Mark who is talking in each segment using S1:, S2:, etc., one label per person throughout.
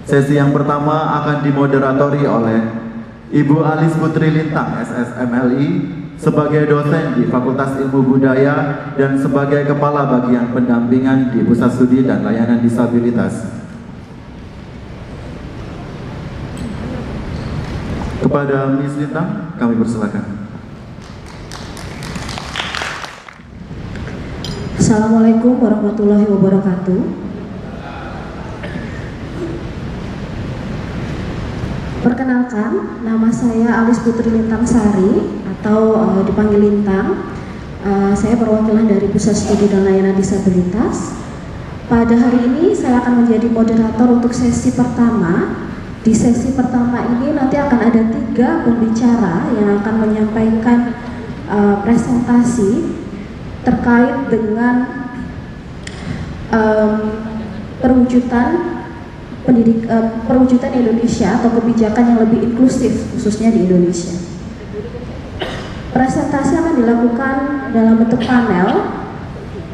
S1: Sesi yang pertama akan dimoderatori oleh Ibu Alies Poetri Lintangsari SSMLI sebagai dosen di Fakultas Ilmu Budaya dan sebagai Kepala Bagian Pendampingan di Pusat Studi dan Layanan Disabilitas. Kepada Ms. Lintang, kami persilakan.
S2: Assalamualaikum warahmatullahi wabarakatuh. Perkenalkan, nama saya Alies Poetri Lintangsari atau dipanggil Lintang. Saya perwakilan dari Pusat Studi dan Layanan Disabilitas. Pada hari ini saya akan menjadi moderator untuk sesi pertama. Di sesi pertama ini nanti akan ada 3 pembicara yang akan menyampaikan presentasi terkait dengan perwujudan Indonesia atau kebijakan yang lebih inklusif khususnya di Indonesia. Presentasi akan dilakukan dalam bentuk panel,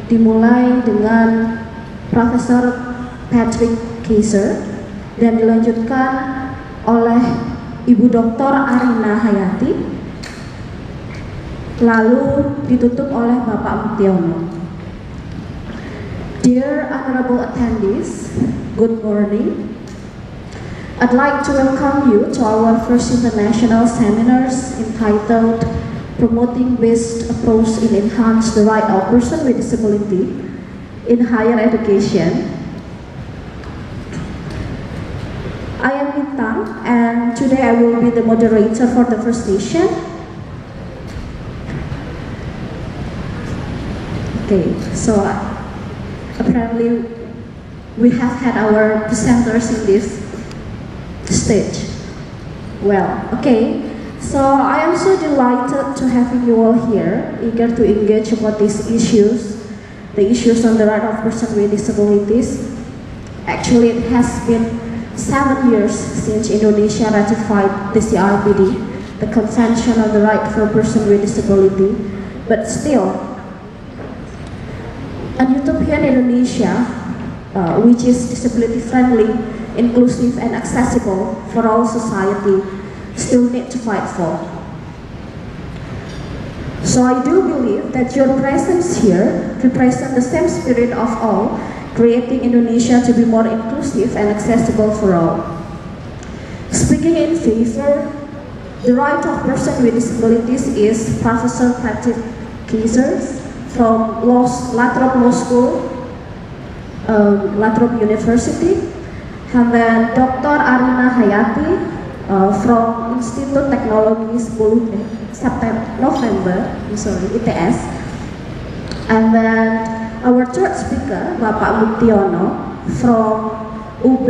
S2: dimulai dengan Profesor Patrick Keyzer dan dilanjutkan oleh Ibu Dr. Arina Hayati, lalu ditutup oleh Bapak Muktiono. Dear honorable attendees, good morning. I'd like to welcome you to our first international seminars entitled Promoting Best Approach in Enhance the Right of Person with Disability in Higher Education. I am Lintang, and today I will be the moderator for the first session. Okay, so apparently we have had our presenters in this stage. Well, okay, so I am so delighted to having you all here, eager to engage about these issues, the issues on the right of persons with disabilities. Actually, it has been 7 years since Indonesia ratified the CRPD, the Convention on the Right for Persons with Disability, but still, a utopian Indonesia, which is disability friendly, inclusive and accessible for all society, still need to fight for. So I do believe that your presence here represents the same spirit of all, creating Indonesia to be more inclusive and accessible for all. Speaking in favor, the right of persons with disabilities is Professor Patrick Keyzer from Trobe Law School, Trobe University, and then Dr. Arina Hayati from Institut Teknologi 10 November, ITS, and then our third speaker, Bapak Muktiono from UB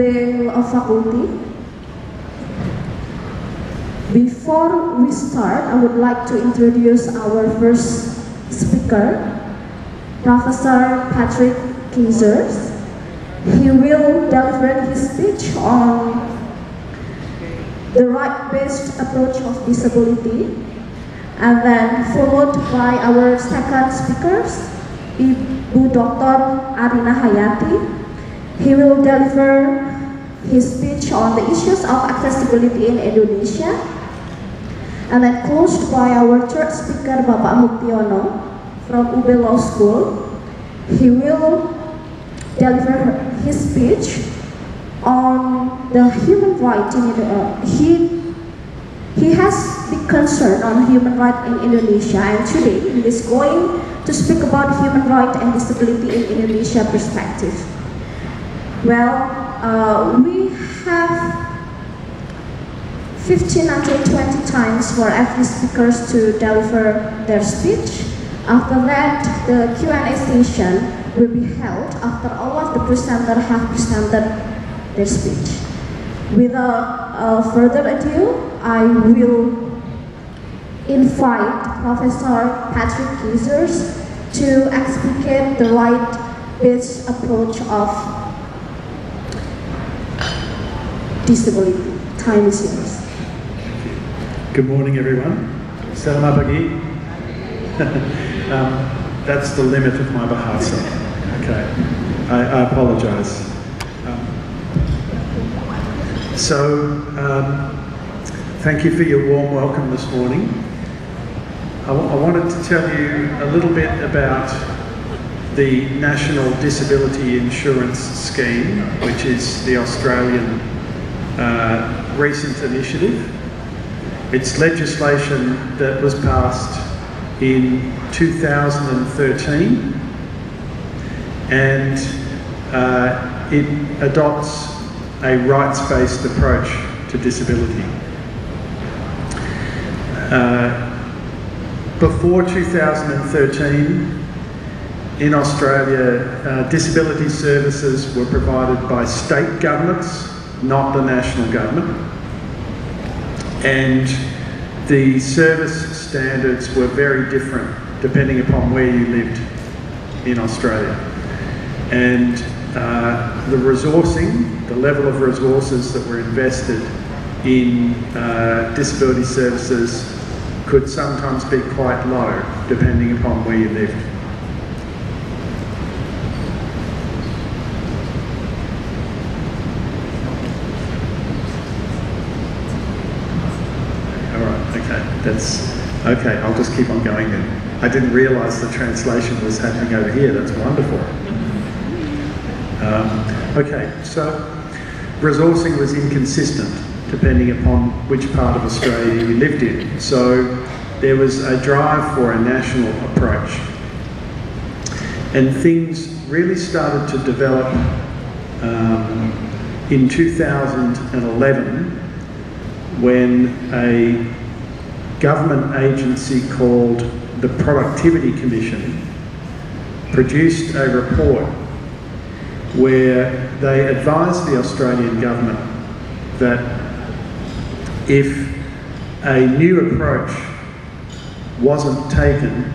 S2: Law Faculty. Before we start, I would like to introduce our first speaker, Professor Patrick Keyzer. He will deliver his speech on the right-based approach of disability, and then followed by our second speakers, Ibu Dr. Arina Hayati. He will deliver his speech on the issues of accessibility in Indonesia, and then closed by our third speaker, Bapak Muktiono from UB Law School. He will deliver his speech on the human right in he has big concern on human right in Indonesia, and today he is going to speak about human right and disability in Indonesia perspective. Well, we have 15 until 20 times for every speakers to deliver their speech. After that, the Q&A session will be held after all of the presenters have presented their speech. Without further ado, I will invite Professor Patrick Keyzer to explicate the right-based approach of disability. Time is yours.
S3: Good morning, everyone. Selamat pagi. That's the limit of my Bahasa. Okay, I apologize. So, thank you for your warm welcome this morning. I wanted to tell you a little bit about the National Disability Insurance Scheme, which is the Australian recent initiative. It's legislation that was passed in 2013, and it adopts a rights-based approach to disability. Before 2013, in Australia, disability services were provided by state governments, not the national government, and the service standards were very different depending upon where you lived in Australia. And the resourcing, the level of resources that were invested in disability services could sometimes be quite low depending upon where you lived. Alright, okay, that's okay, I'll just keep on going then. I didn't realise the translation was happening over here, that's wonderful. Okay, so resourcing was inconsistent depending upon which part of Australia you lived in. So there was a drive for a national approach. And things really started to develop in 2011 when a government agency called the Productivity Commission produced a report where they advised the Australian government that if a new approach wasn't taken,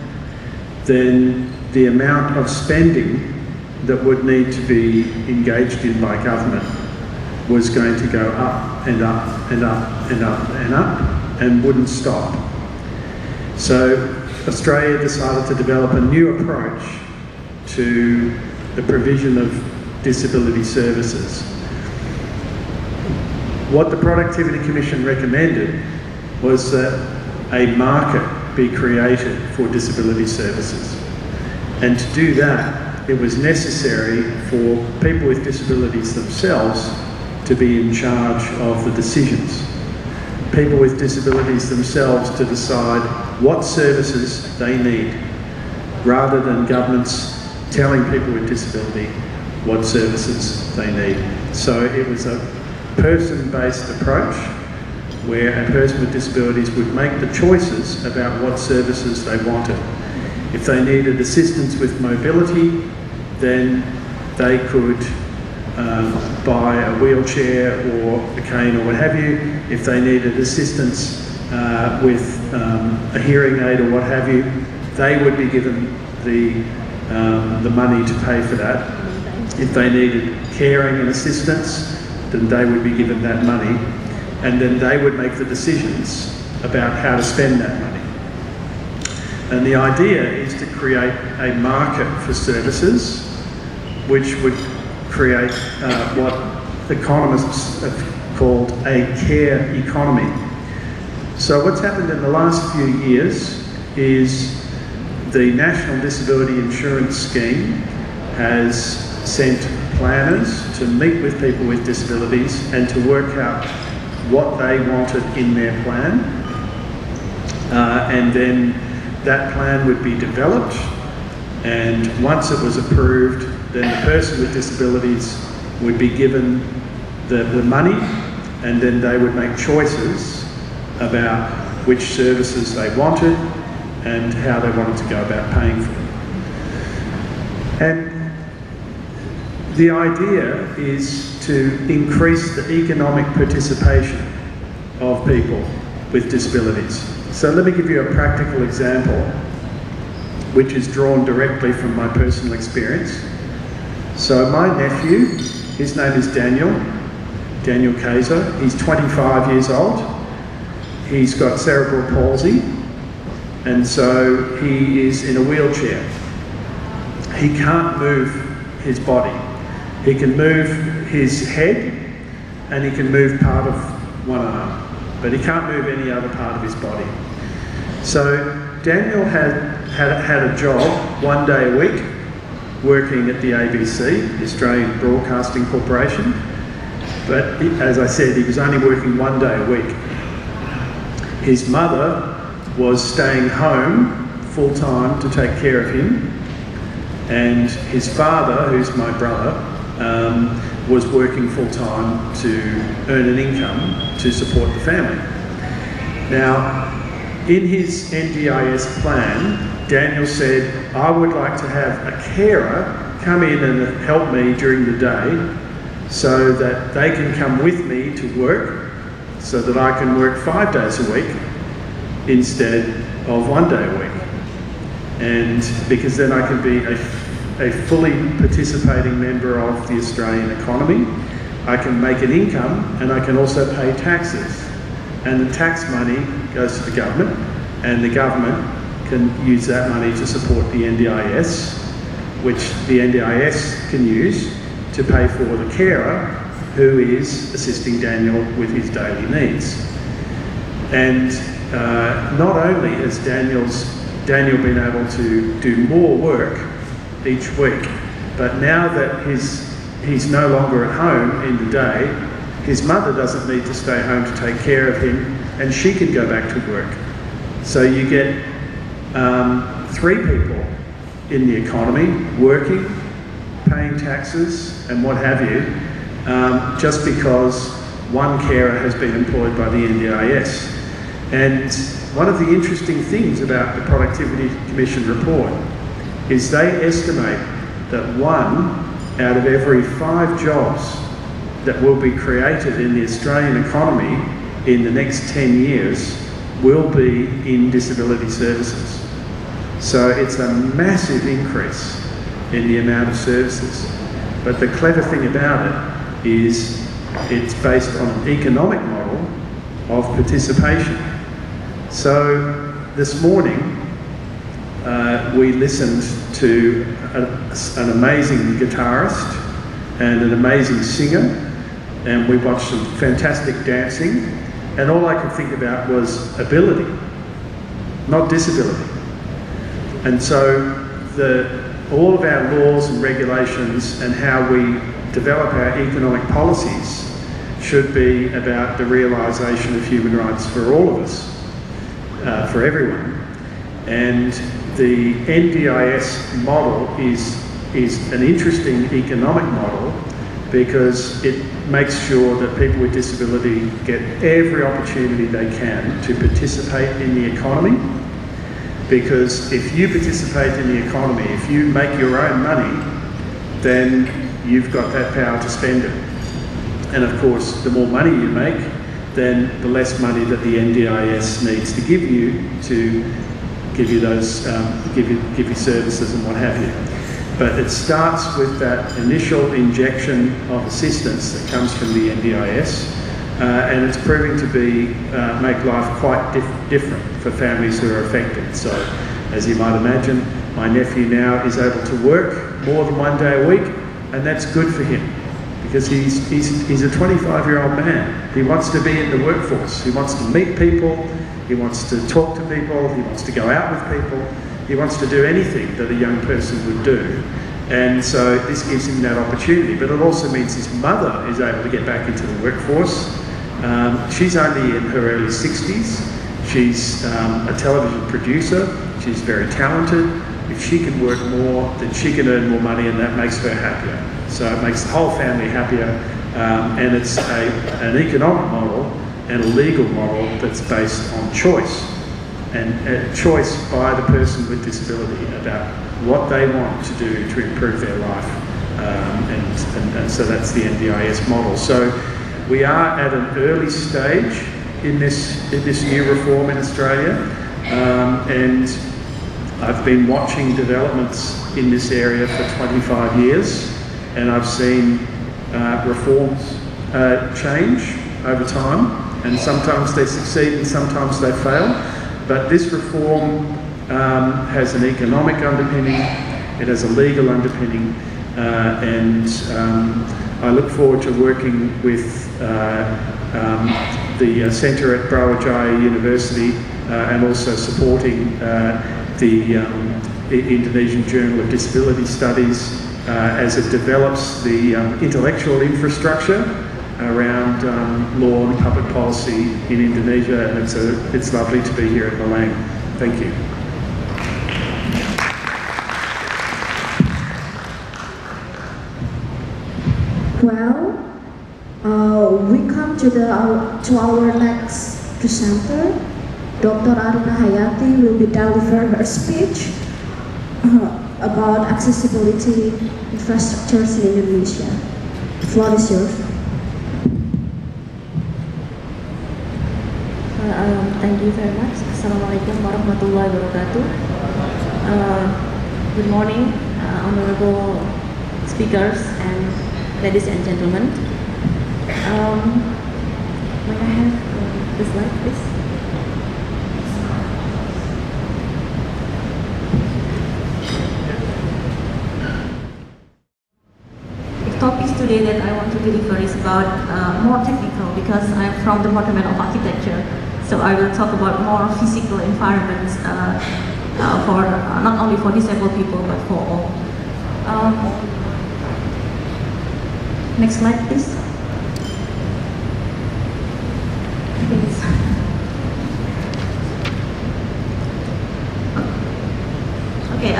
S3: then the amount of spending that would need to be engaged in by government was going to go up and up and up and up and up and wouldn't stop. So Australia decided to develop a new approach to the provision of disability services. What the Productivity Commission recommended was that a market be created for disability services. And to do that, it was necessary for people with disabilities themselves to be in charge of the decisions. People with disabilities themselves to decide what services they need, rather than governments telling people with disability what services they need. So it was a person-based approach where a person with disabilities would make the choices about what services they wanted. If they needed assistance with mobility, then they could buy a wheelchair or a cane or what have you. If they needed assistance with a hearing aid or what have you, they would be given the money to pay for that. If they needed caring and assistance, then they would be given that money, and then they would make the decisions about how to spend that money. And the idea is to create a market for services which would create what economists have called a care economy. So what's happened in the last few years is the National Disability Insurance Scheme has sent planners to meet with people with disabilities and to work out what they wanted in their plan, and then that plan would be developed, and once it was approved, then the person with disabilities would be given the money, and then they would make choices about which services they wanted and how they wanted to go about paying for them. And the idea is to increase the economic participation of people with disabilities. So let me give you a practical example which is drawn directly from my personal experience. So my nephew, his name is Daniel Keyzer. He's 25 years old. He's got cerebral palsy, and so he is in a wheelchair. He can't move his body. He can move his head and he can move part of one arm, but he can't move any other part of his body. So Daniel had a job 1 day a week working at the ABC, the Australian Broadcasting Corporation, but as I said, he was only working 1 day a week. His mother was staying home full-time to take care of him, and his father, who's my brother, was working full-time to earn an income to support the family. Now, in his NDIS plan, Daniel said, I would like to have a carer come in and help me during the day so that they can come with me to work so that I can work 5 days a week instead of 1 day a week. And because then I can be a fully participating member of the Australian economy, I can make an income and I can also pay taxes. And the tax money goes to the government, and the government can use that money to support the NDIS, which the NDIS can use to pay for the carer who is assisting Daniel with his daily needs. And not only has Daniel been able to do more work each week, but now that he's no longer at home in the day, his mother doesn't need to stay home to take care of him, and she can go back to work. So you get 3 people in the economy working, paying taxes and what have you, just because one carer has been employed by the NDIS. And one of the interesting things about the Productivity Commission report is they estimate that 1 out of every 5 jobs that will be created in the Australian economy in the next 10 years will be in disability services. So it's a massive increase in the amount of services. But the clever thing about it is it's based on an economic model of participation. So this morning we listened to an amazing guitarist and an amazing singer, and we watched some fantastic dancing, and all I could think about was ability, not disability. And so all of our laws and regulations and how we develop our economic policies should be about the realisation of human rights for all of us, for everyone. And the NDIS model is an interesting economic model because it makes sure that people with disability get every opportunity they can to participate in the economy. Because if you participate in the economy, if you make your own money, then you've got that power to spend it. And of course, the more money you make, then the less money that the NDIS needs to give you give you those give you services and what have you. But it starts with that initial injection of assistance that comes from the NDIS, and it's proving to make life quite different for families who are affected. So, as you might imagine, my nephew now is able to work more than 1 day a week, and that's good for him because he's a 25-year-old man. He wants to be in the workforce. He wants to meet people. He wants to talk to people. He wants to go out with people. He wants to do anything that a young person would do. And so this gives him that opportunity. But it also means his mother is able to get back into the workforce. She's only in her early 60s. She's a television producer. She's very talented. If she can work more, then she can earn more money, and that makes her happier. So it makes the whole family happier. And it's an economic model and a legal model that's based on choice. And a choice by the person with disability about what they want to do to improve their life. And so that's the NDIS model. So we are at an early stage in this new reform in Australia. And I've been watching developments in this area for 25 years, and I've seen reforms change over time, and sometimes they succeed and sometimes they fail. But this reform has an economic underpinning, it has a legal underpinning, and I look forward to working with the Centre at Brawijaya University and also supporting the Indonesian Journal of Disability Studies as it develops the intellectual infrastructure around law and public policy in Indonesia, and it's lovely to be here at Malang. Thank you.
S2: Well, we come to our next presenter. Dr. Arina Hayati will be delivering her speech about accessibility infrastructures in Indonesia. The floor is yours.
S4: Thank you very much. Assalamualaikum warahmatullahi wabarakatuh. Good morning, honorable speakers and ladies and gentlemen. May I have the slide, please? The topic today that I want to deliver is about more technical, because I'm from the Department of Architecture. So I will talk about more physical environments for not only for disabled people but for all. Next slide, please. Okay,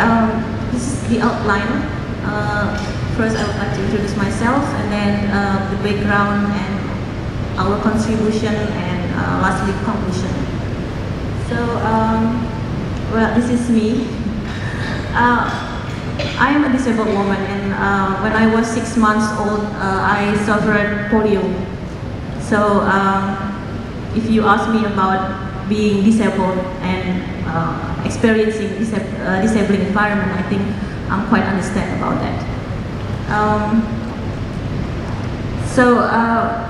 S4: this is the outline. First, I would like to introduce myself, and then the background and our contribution, and lastly, conclusion. So, well, this is me. I am a disabled woman, and when I was 6 months old, I suffered polio. So, if you ask me about being disabled and experiencing disabling environment, I think I'm quite understand about that.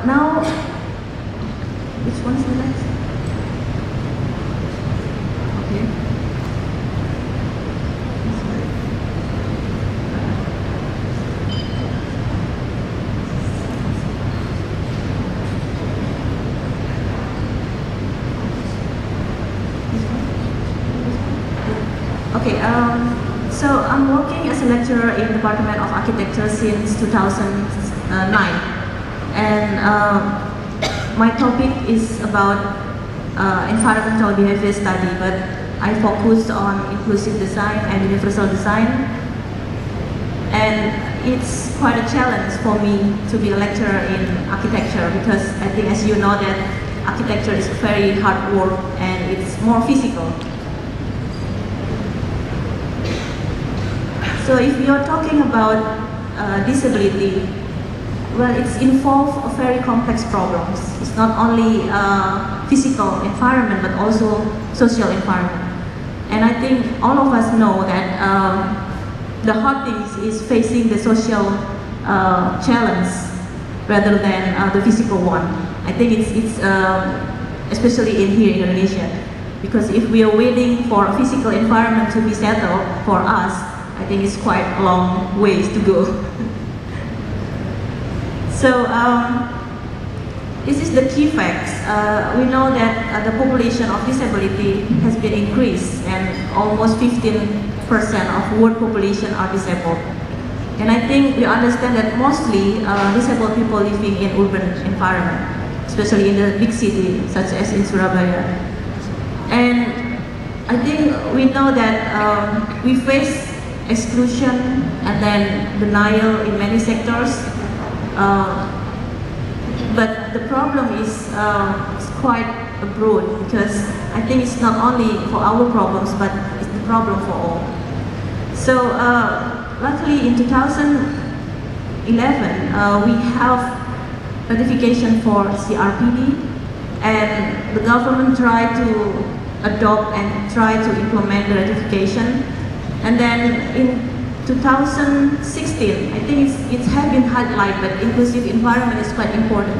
S4: Now, which one's the next? Okay. Okay, so I'm working as a lecturer in the Department of Architecture since 2009, and my topic is about environmental behavior study, but I focus on inclusive design and universal design, and it's quite a challenge for me to be a lecturer in architecture, because I think, as you know, that architecture is very hard work and it's more physical. So if we are talking about disability, well, it's involved very complex problems. It's not only physical environment, but also social environment. And I think all of us know that the hard things is facing the social challenge rather than the physical one. I think it's especially in here in Indonesia, because if we are waiting for a physical environment to be settled for us, I think it's quite a long ways to go. So this is the key facts. We know that the population of disability has been increased, and almost 15% of world population are disabled. And I think we understand that mostly disabled people living in urban environment, especially in the big city, such as in Surabaya. And I think we know that we face exclusion and then denial in many sectors. But the problem is quite broad, because I think it's not only for our problems, but it's the problem for all. So luckily in 2011 we have ratification for CRPD, and the government tried to adopt and try to implement the ratification. And then in 2016, I think it has been highlighted that inclusive environment is quite important,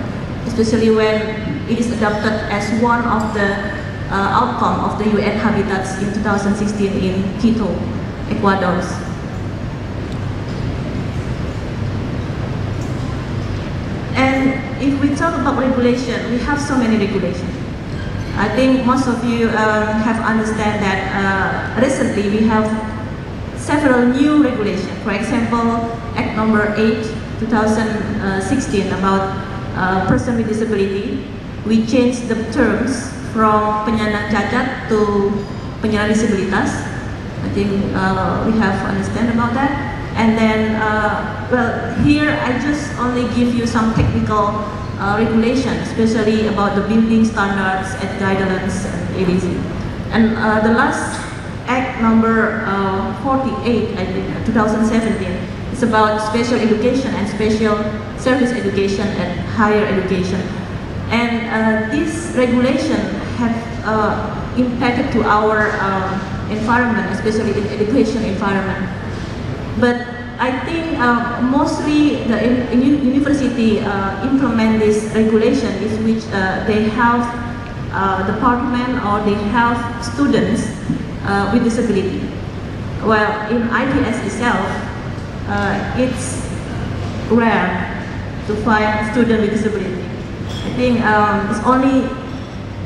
S4: especially when it is adopted as one of the outcome of the UN Habitats in 2016 in Quito, Ecuador. if we talk about regulation, we have so many regulations. I think most of you have understand that recently we have several new regulations. For example, Act number 8, 2016 about person with disability. We changed the terms from penyandang cacat to penyandang disabilitas. I think we have understand about that. And then, well, here I just only give you some technical regulations, especially about the building standards and guidelines and ABC. And the last Act number 48, I think, 2017, is about special education and special service education and higher education. And this regulation have impacted to our environment, especially in education environment. But I think mostly the university implement this regulation is which they have department or they have students with disability. Well, in ITS itself, it's rare to find student with disability. I think it's only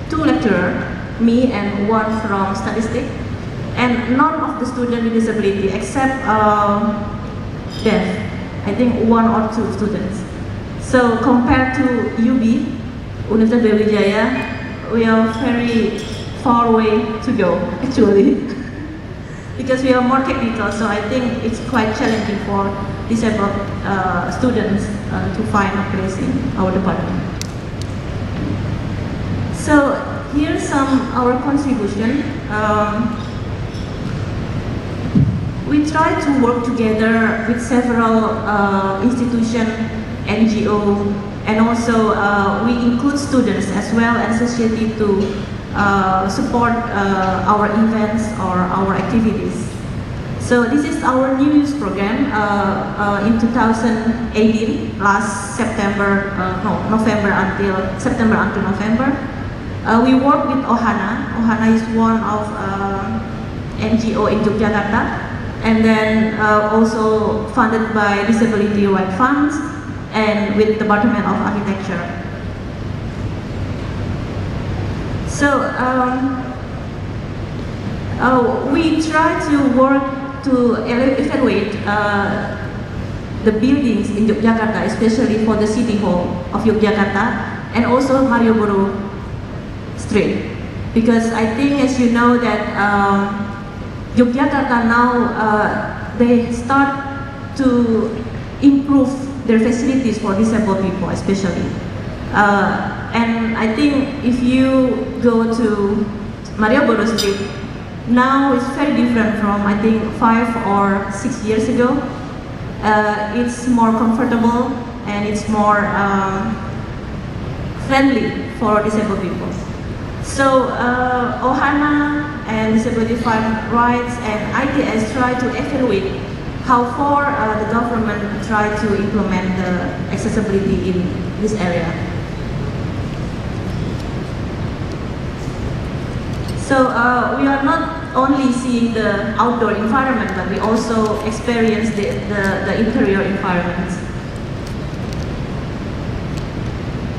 S4: 2 lecturers, me and 1 from statistics, and none of the students with disability except deaf. I think 1 or 2 students. So compared to UB, Universitas Brawijaya, we are very far away to go actually, because we are more technical. So I think it's quite challenging for disabled students to find a place in our department. So here's some our contribution. We try to work together with several institutions, NGO, and also we include students as well and society to support our events or our activities. So this is our New Youth program in 2018, last November until September until November. We work with Ohana. Ohana is one of NGO in Yogyakarta, and then also funded by Disability Rights Funds and with Department of Architecture. So we try to work to evaluate the buildings in Yogyakarta, especially for the City Hall of Yogyakarta and also Malioboro Street, because I think, as you know, that Yogyakarta now they start to improve their facilities for disabled people, especially. And I think if you go to Malioboro Street, now it's very different from, I think, 5 or 6 years ago. It's more comfortable and it's more friendly for disabled people. So Ohana and Disability Fund Rights and ITS try to evaluate how far the government try to implement the accessibility in this area. So we are not only seeing the outdoor environment, but we also experience the interior environment.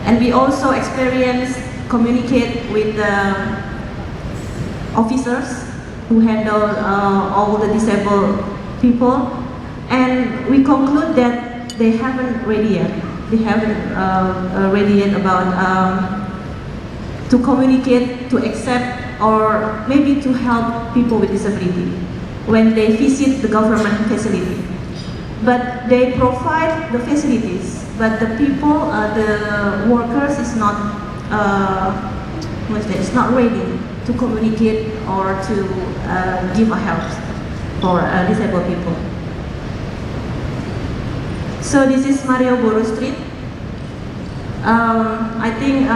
S4: And we also communicate with the officers who handle all the disabled people, and we conclude that they haven't ready yet. They haven't ready yet about to communicate, to accept, or maybe to help people with disability when they visit the government facility. But they provide the facilities, but the people, the workers is not ready to communicate or to give a help for disabled people. So this is Malioboro Street. I think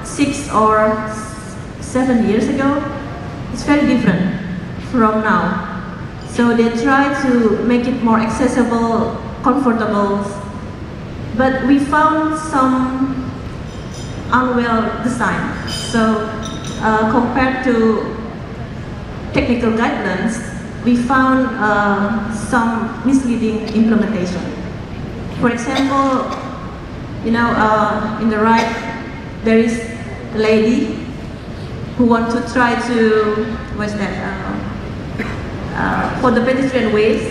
S4: 6 or 7 years ago, it's very different from now. So they try to make it more accessible, comfortable, but we found some unwell design. So compared to technical guidelines, we found some misleading implementation. For example, You know, in the right, there is a lady who wants to try to, what's that, for the pedestrian ways,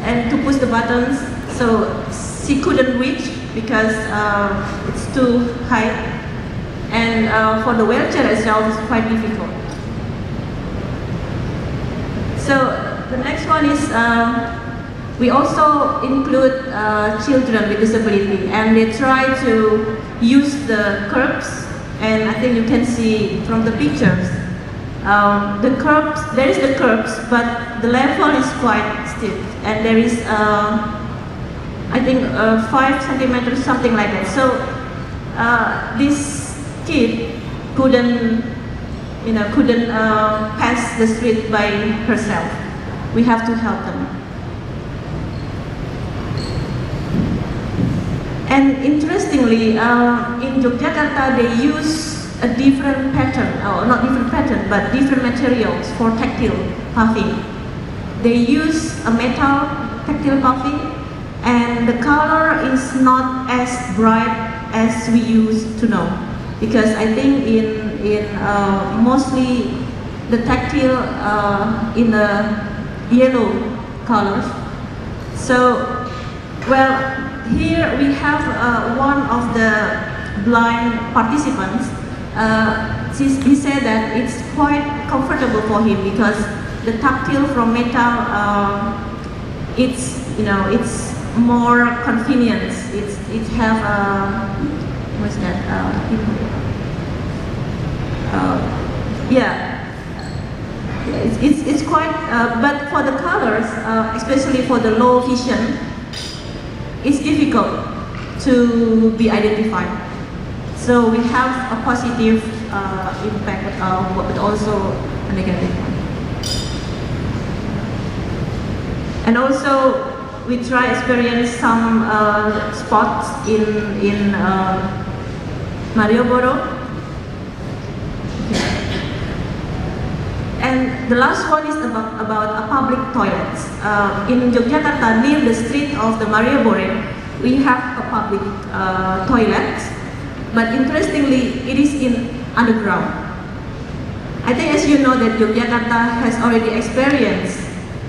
S4: and to push the buttons, so she couldn't reach because it's too high, and for the wheelchair itself it's quite difficult. So the next one is we also include children with disability, and they try to use the curbs, and I think you can see from the pictures, the curbs, there is the curbs, but the level is quite steep, and there is I think 5 centimeters, something like that. So this kid couldn't pass the street by herself. We have to help them. And interestingly, in Yogyakarta they use a different pattern, or not different pattern, but different materials for tactile paving. They use a metal tactile paving, and the color is not as bright as we used to know, because I think in mostly the tactile in the yellow colors. So, well, here we have one of the blind participants. He said that it's quite comfortable for him because the tactile from metal, it's more convenience. It have what's that? It's quite. But for the colors, especially for the low vision, it's difficult to be identified. So we have a positive impact, but also a negative one. And also, we try experience some spots in Malioboro. And the last one is about a public toilets. In Yogyakarta, near the street of the Malioboro, we have a public toilet, but interestingly, it is in underground. I think, as you know, that Yogyakarta has already experienced,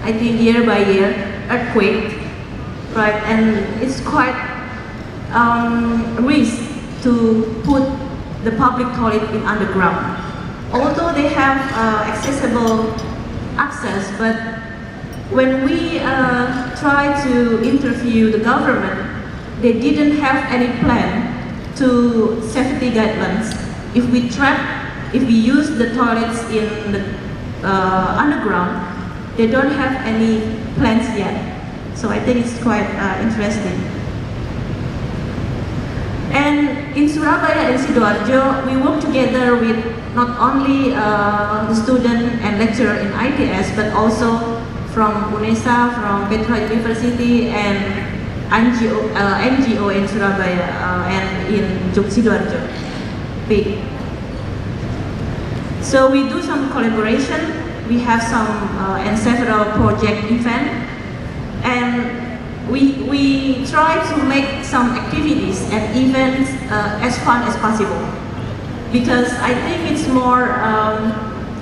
S4: I think year by year, earthquake, right? And it's quite risk to put the public toilet in underground. Although they have accessible access, but when we try to interview the government, they didn't have any plan to safety guidelines. If we use the toilets in the underground, they don't have any plans yet. So I think it's quite interesting. And in Surabaya and Sidoarjo, we work together with not only the student and lecturer in ITS, but also from UNESA, from Petra University, and NGO in Surabaya and in Sidoarjo. Big. So we do some collaboration. We have some and several project events, and we try to make some activities and events as fun as possible, because I think it's more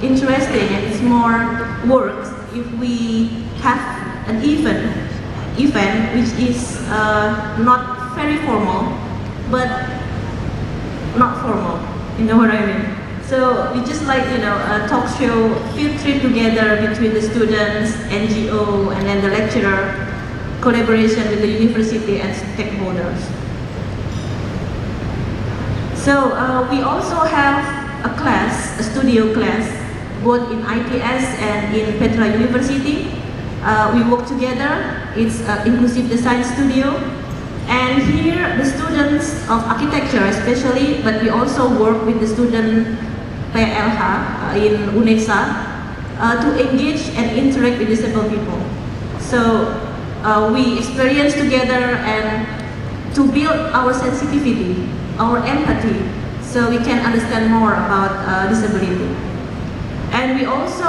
S4: interesting and it's more work if we have an event which is not very formal, but not formal. You know what I mean? So we just like, a talk show, field trip together between the students, NGO, and then the lecturer, collaboration with the university and stakeholders. So we also have a class, a studio class, both in ITS and in Petra University. We work together. It's an inclusive design studio. And here the students of architecture especially, but we also work with the student PLH in UNESA to engage and interact with disabled people. So we experience together and to build our sensitivity, our empathy, so we can understand more about disability. And we also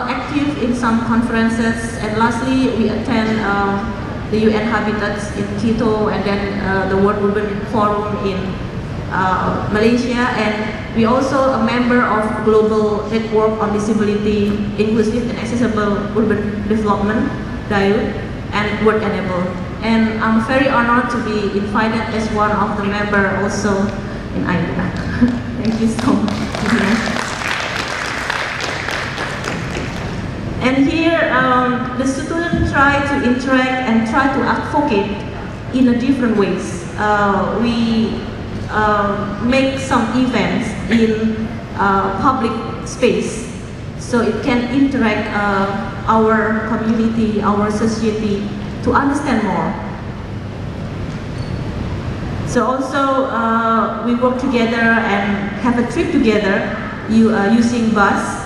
S4: active in some conferences, and lastly we attend the UN Habitats in Quito, and then the World Urban Forum in Malaysia, and we also a member of Global Network on Disability, Inclusive and Accessible Urban Development, DAIU, and Work Enable. And I'm very honored to be invited as one of the member also in IDEA. Thank you so much. And here, the students try to interact and try to advocate in a different ways. We make some events in public space, so it can interact our community, our society, to understand more. So also we work together and have a trip together using bus.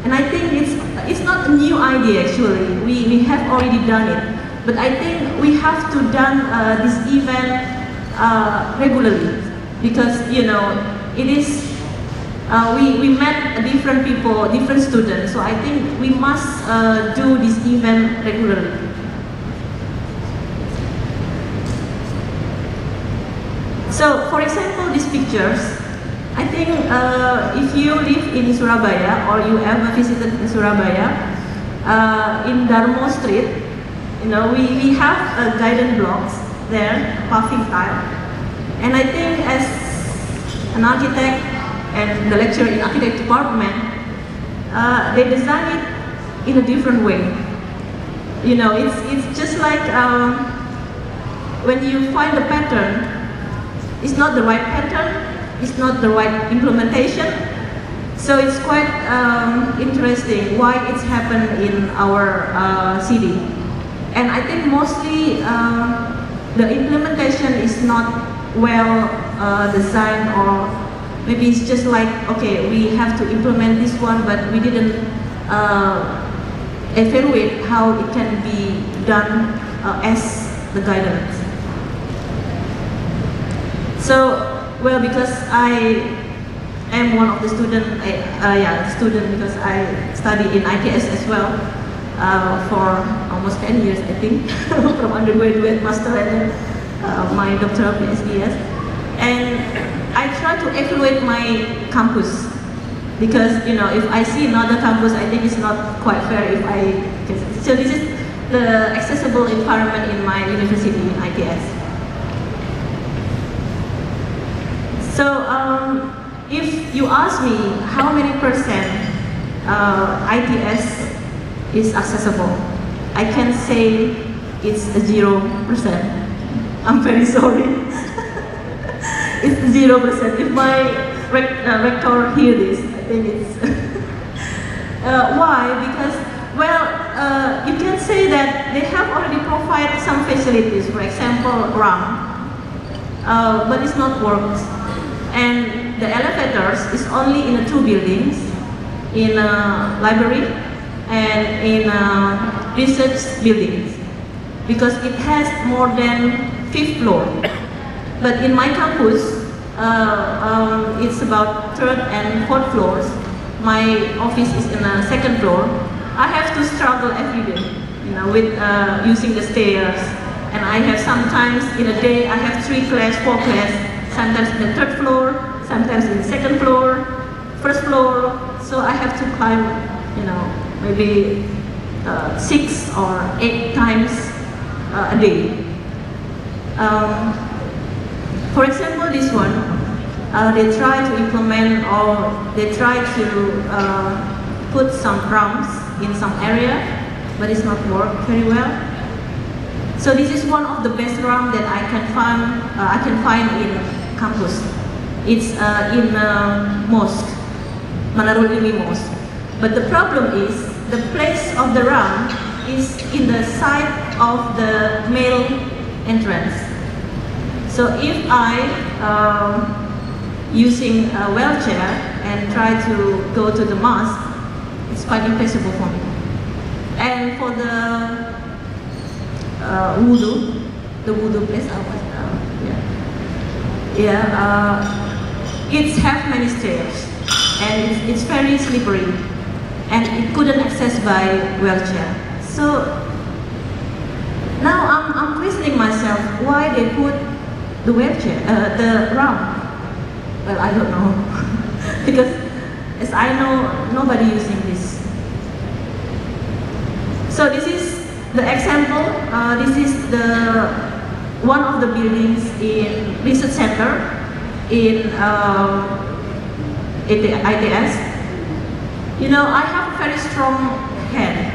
S4: And I think it's not a new idea actually. We have already done it, but I think we have to done this event regularly, because it is we met different people, different students. So I think we must do this event regularly. So for example, these pictures, I think if you live in Surabaya or you ever visited in Surabaya, in Darmo Street, we have guidance blocks there, paving tile. And I think as an architect and the lecturer in architect department, they design it in a different way. It's just like when you find the pattern, it's not the right pattern, it's not the right implementation. So it's quite interesting why it's happened in our city. And I think mostly the implementation is not well designed, or maybe it's just like, okay, we have to implement this one, but we didn't evaluate how it can be done as the guidance. So, well, because I am one of the student because I study in ITS as well for almost 10 years, I think, from undergraduate, master, and my doctoral PhDs. And I try to evaluate my campus, because if I see another campus, I think it's not quite fair if so this is the accessible environment in my university in ITS. So if you ask me how many percent ITS is accessible, I can say it's 0%. I'm very sorry. It's 0%. If my rector hear this, I think it's why? Because, well, you can say that they have already provided some facilities, for example, ramp, but it's not worked. And the elevators is only in 2 buildings, in a library and in a research buildings, because it has more than 5th floor. But in my campus, it's about 3rd and 4th floors. My office is in a 2nd floor. I have to struggle every day, with using the stairs. And I have sometimes in a day, I have 3 class, 4 class. Sometimes in the 3rd floor, sometimes in the 2nd floor, 1st floor. So I have to climb, maybe 6 or 8 times a day. For example, this one, they try to implement, or they try to put some ramps in some area, but it's not work very well. So this is one of the best ramp that I can find in campus. It's in mosque, Manarul Ilmi Mosque. But the problem is the place of the ramp is in the side of the male entrance. So if I using a wheelchair and try to go to the mosque, it's quite impossible for me. And for the wudu place, it have many stairs, and it's very slippery, and it couldn't access by wheelchair. So now I'm questioning myself why they put the wheelchair, the ramp. Well, I don't know, because as I know, nobody using this. So this is the example. This is one of the buildings in research center in ITS. You know, I have a very strong hand,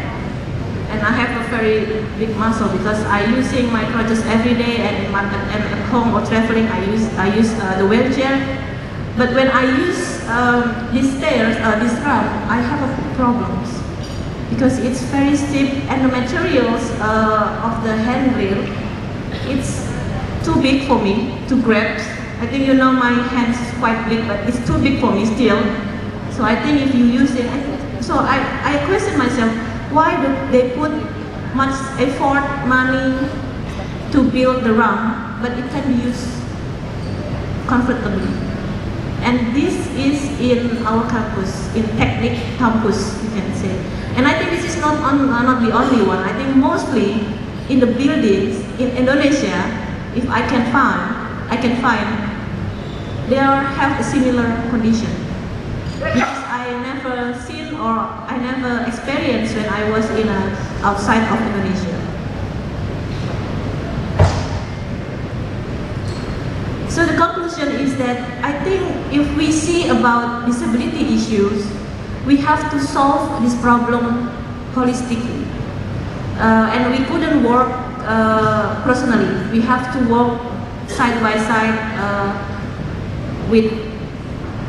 S4: and I have a very big muscle because I using my crutches every day, and at home or traveling I use the wheelchair. But when I use these stairs, this ramp, I have problems because it's very steep, and the materials of the handrail, it's too big for me to grab. I think you know my hands is quite big, but it's too big for me still. So I think if you use it, so I question myself, why do they put much effort, money to build the ramp, but it can be used comfortably. And this is in our campus, in Technic campus, you can say. And I think this is not the only one. I think mostly in the buildings in Indonesia, if I can find, they have a similar condition. Because I never seen or I never experienced when I was outside of Indonesia. So the conclusion is that I think if we see about disability issues, we have to solve this problem holistically. And we couldn't work personally. We have to work side by side with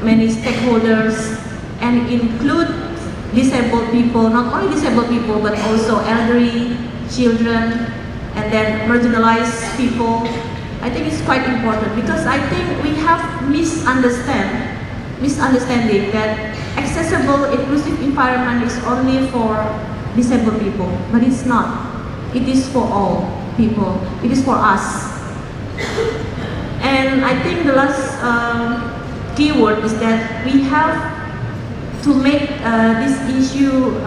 S4: many stakeholders and include disabled people, not only disabled people, but also elderly, children, and then marginalized people. I think it's quite important because I think we have misunderstanding that accessible, inclusive environment is only for disabled people, but it's not. It is for all people. It is for us. And I think the last keyword is that we have to make this issue,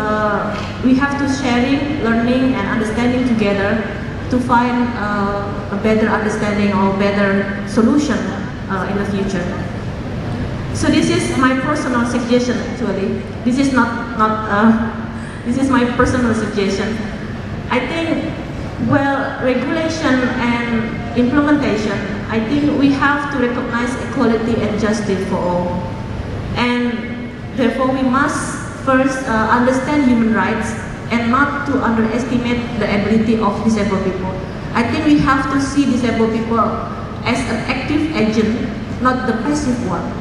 S4: we have to sharing, learning, and understanding together to find a better understanding or better solution in the future. So this is my personal suggestion. Actually, this is this is my personal suggestion. I think, well, regulation and implementation, I think we have to recognize equality and justice for all, and therefore we must first understand human rights and not to underestimate the ability of disabled people. I think we have to see disabled people as an active agent, not the passive one.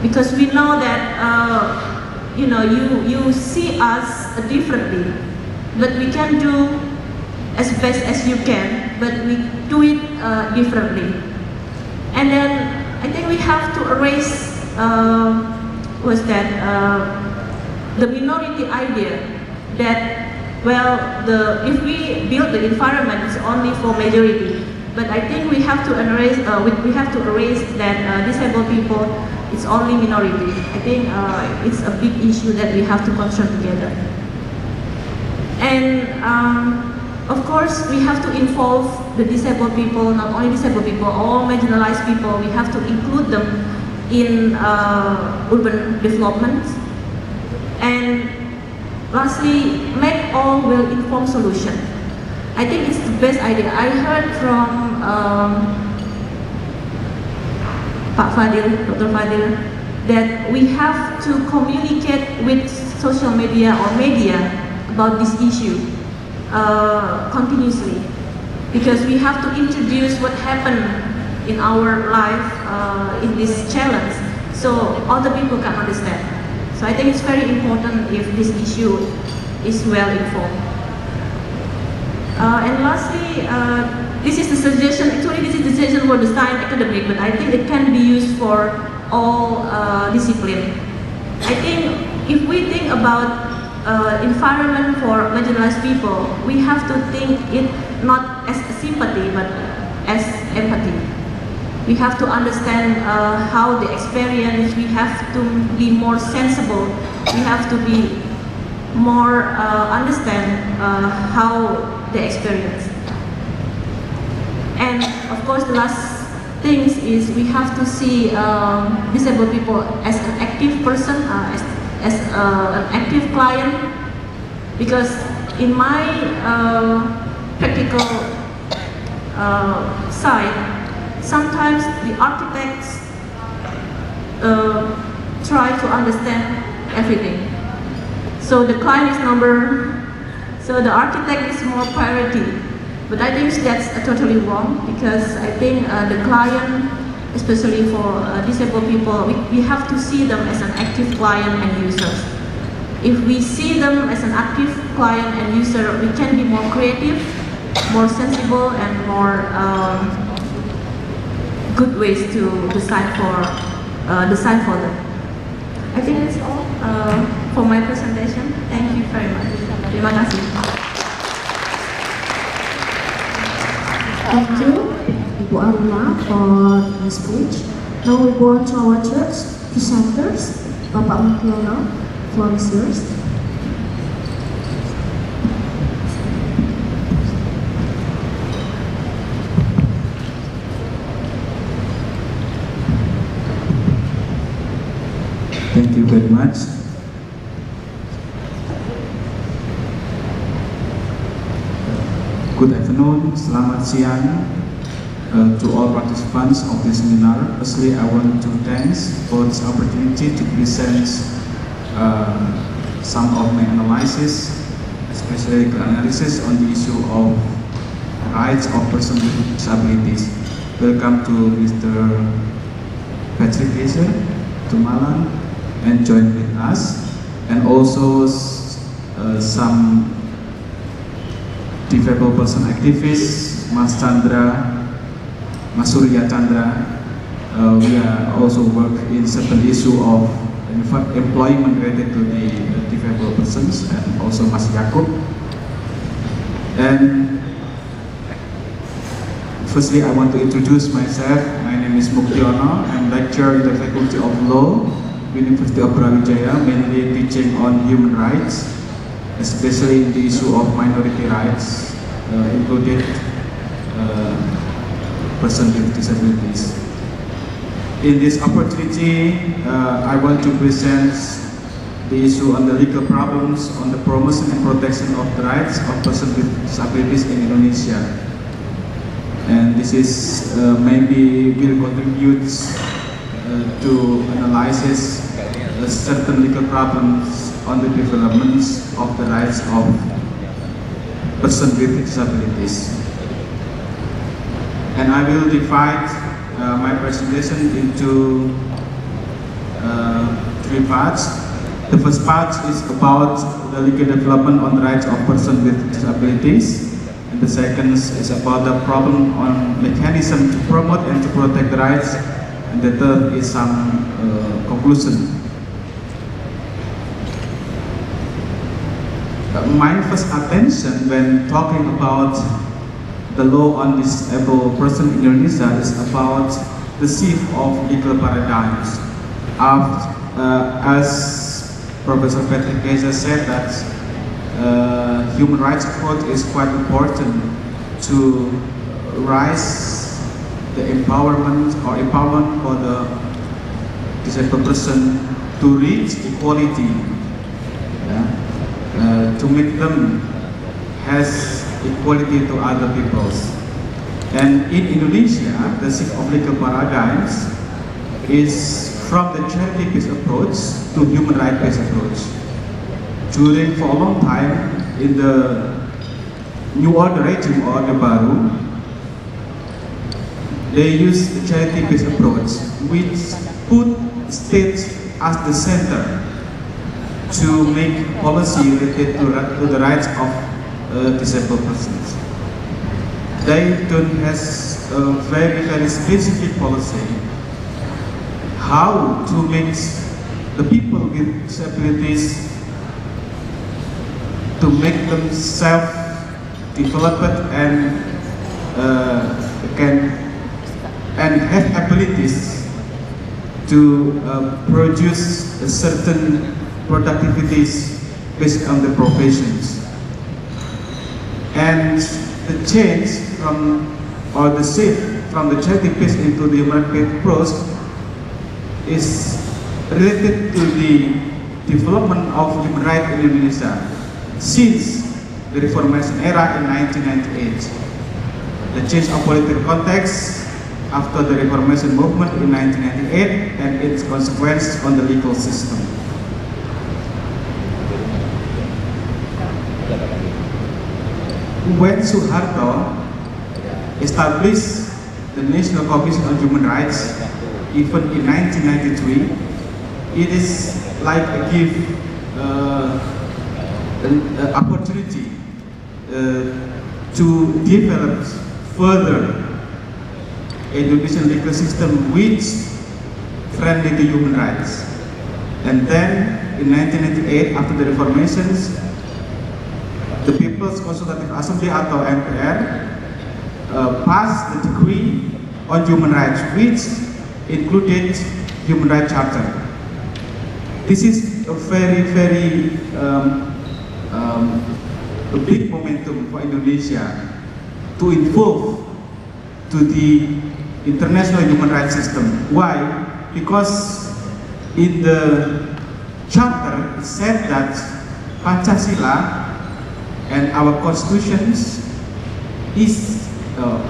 S4: Because we know that, you see us differently, but we can do as best as you can, but we do it differently. And then I think we have to erase, the minority idea that, well, if we build the environment, it's only for majority. But I think we have to erase that disabled people, it's only minority. I think it's a big issue that we have to concern together. And of course, we have to involve the disabled people, not only disabled people, all marginalized people. We have to include them in urban development. And lastly, make all well-informed solution. I think it's the best idea. I heard from Dr. Fadil, that we have to communicate with social media or media about this issue continuously, because we have to introduce what happened in our life in this challenge, so other people can understand. So I think it's very important if this issue is well informed. And lastly, this is the suggestion. Actually, this is the suggestion for the science academic, but I think it can be used for all disciplines. I think if we think about environment for marginalized people, we have to think it not as sympathy, but as empathy. We have to understand how they experience. We have to be more sensible. We have to be more understand how they experience. And of course, the last things is we have to see disabled people as an active person, as an active client, because in my practical side, sometimes the architects try to understand everything. So the client is so the architect is more priority. But I think that's totally wrong, because I think the client, especially for disabled people, we have to see them as an active client and users. If we see them as an active client and user, we can be more creative, more sensible, and more good ways to design for them. I think that's all for my presentation. Thank you very much. Terima kasih.
S2: Thank you, Ibu Arina, for the speech. Now we go on to our church presenters. Bapak Muktiono, floor is yours.
S5: Thank you very much. Good afternoon, selamat siang to all participants of this seminar. Firstly, I want to thank for this opportunity to present some of my analysis, especially the analysis on the issue of rights of persons with disabilities. Welcome to Mr. Patrick Keyzer to Malang and join with us, and also some disabled person activists, Mas Chandra, Mas Surya Chandra. We are also work in certain issue of employment related to the disabled persons, and also Mas Yaakob. And firstly, I want to introduce myself. My name is Muktiono. I'm lecturer in the Faculty of Law, University of Brawijaya, mainly teaching on human rights, especially in the issue of minority rights, including persons with disabilities. In this opportunity, I want to present the issue on the legal problems on the promotion and protection of the rights of persons with disabilities in Indonesia. And this is maybe will contribute to analysis certain legal problems on the developments of the rights of persons with disabilities. And I will divide my presentation into 3 parts. The first part is about the legal development on the rights of persons with disabilities, and the second is about the problem on mechanism to promote and to protect the rights, and the third is some conclusion. My first attention when talking about the law on disabled person in Indonesia is about the shift of legal paradigms. As Professor Patrick Keyzer said, that human rights approach is quite important to raise the empowerment for the disabled person to reach equality. To make them has equality to other peoples. And in Indonesia, the shift of legal paradigms is from the charity-based approach to human rights-based approach. For a long time, in the New Order regime or the Baru, they use the charity-based approach, which put states as the center to make policy related to the rights of disabled persons. They don't have a very specific policy how to make the people with disabilities to make them self-developed and have abilities to produce a certain productivities based on the professions. And the change from or the shift from the charity piece into the human rights prose is related to the development of human rights in Indonesia since the Reformation era in 1998. The change of political context after the Reformation movement in 1998 and its consequences on the legal system. When Suharto established the National Commission on Human Rights, even in 1993, it is like a gift, an opportunity to develop further Indonesian legal system which friendly to human rights. And then in 1998, after the reformations, the People's Consultative Assembly atau MPR passed the decree on human rights, which included Human Rights Charter. This is a very a big momentum for Indonesia to involve to the international human rights system. Why? Because in the charter it said that Pancasila and our constitutions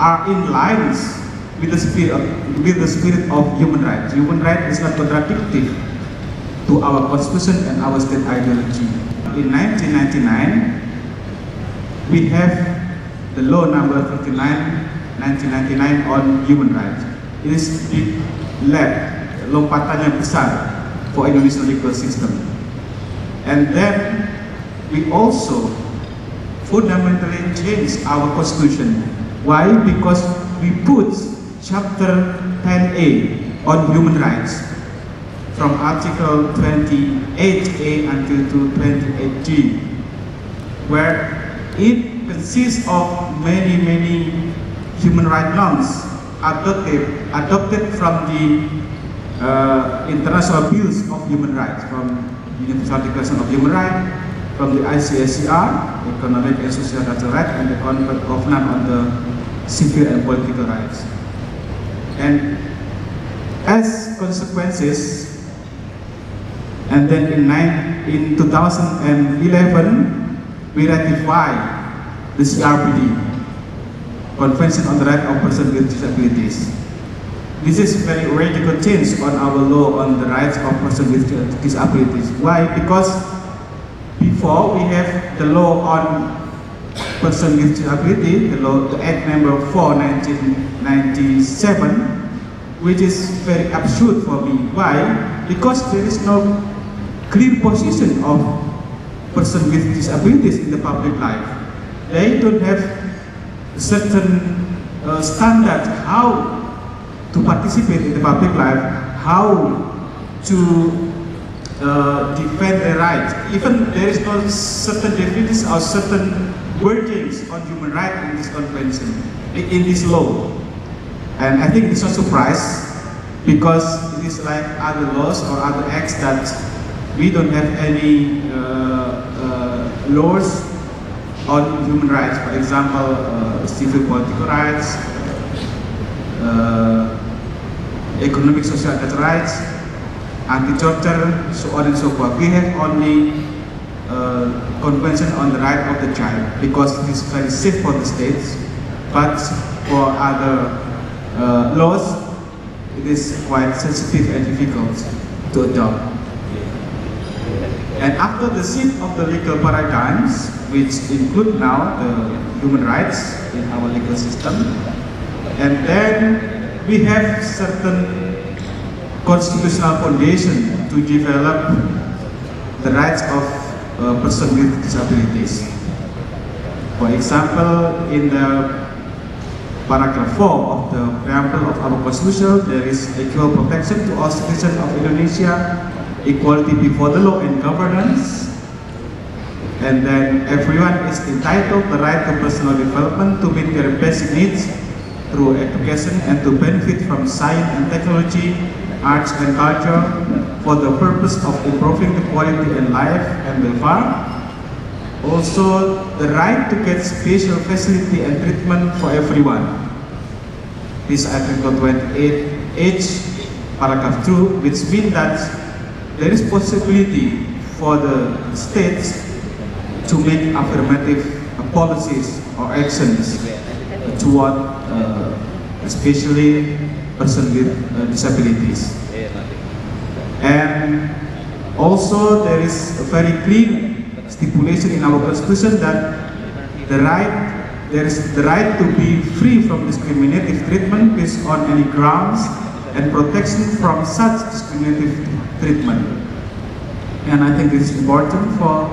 S5: are in lines with the spirit of human rights. Human rights is not contradictory to our constitution and our state ideology. In 1999, we have the law number 59, 1999 on human rights. It is big leap, lompatannya besar for Indonesian legal system. And then we also fundamentally changed our constitution. Why? Because we put chapter 10A on human rights from article 28A until to 28G, where it consists of many human rights norms adopted from the international bills of human rights, from Universal Declaration of Human Rights, from the ICSCR, Economic and Social Rights, and the Covenant on the Civil and Political Rights. And as consequences, and then in 2011, we ratified the CRPD, Convention on the Rights of Persons with Disabilities. This is very radical change on our law on the rights of persons with disabilities. Why? Because before we have the law on persons with disability, the Act number 4, 1997, which is very absurd for me. Why? Because there is no clear position of persons with disabilities in the public life. They don't have certain standard how to participate in the public life, how to defend their rights. Even there is no certain definition or certain wordings on human rights in this convention, in this law. And I think it's not a surprise, because it is like other laws or other acts that we don't have any laws on human rights. For example, civil political rights, economic social rights, anti-torture, so on and so forth. We have only Convention on the Right of the Child, because it is very safe for the states, but for other laws, it is quite sensitive and difficult to adopt. And after the shift of the legal paradigms, which include now the human rights in our legal system, and then we have certain constitutional foundation to develop the rights of persons with disabilities. For example, in the paragraph 4 of the preamble of our constitution, there is equal protection to all citizens of Indonesia, equality before the law and governance, and then everyone is entitled the right to personal development to meet their basic needs through education and to benefit from science and technology, arts and culture for the purpose of improving the quality of life and welfare. Also, the right to get special facility and treatment for everyone. this Article 28H, paragraph 2, which means that there is possibility for the states to make affirmative policies or actions toward especially persons with disabilities. And also there is a very clear stipulation in our constitution that there is the right to be free from discriminative treatment based on any grounds and protection from such discriminative treatment. And I think it's important for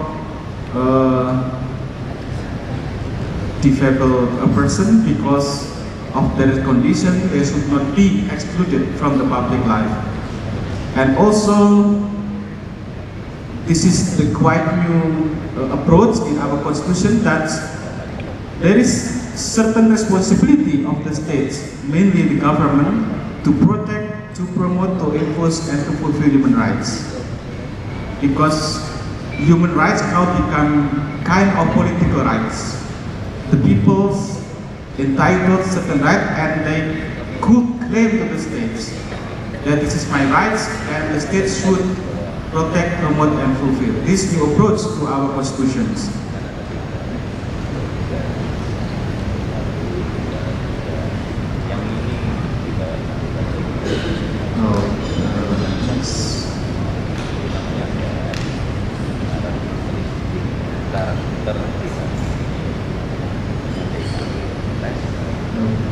S5: disabled person, because of their condition, they should not be excluded from the public life. And also, this is the quite new approach in our constitution, that there is certain responsibility of the states, mainly the government, to protect, to promote, to enforce, and to fulfill human rights. Because human rights now become kind of political rights. The people's entitled certain rights, and they could claim to the states that this is my rights, and the states should protect, promote, and fulfill. This new approach to our constitutions.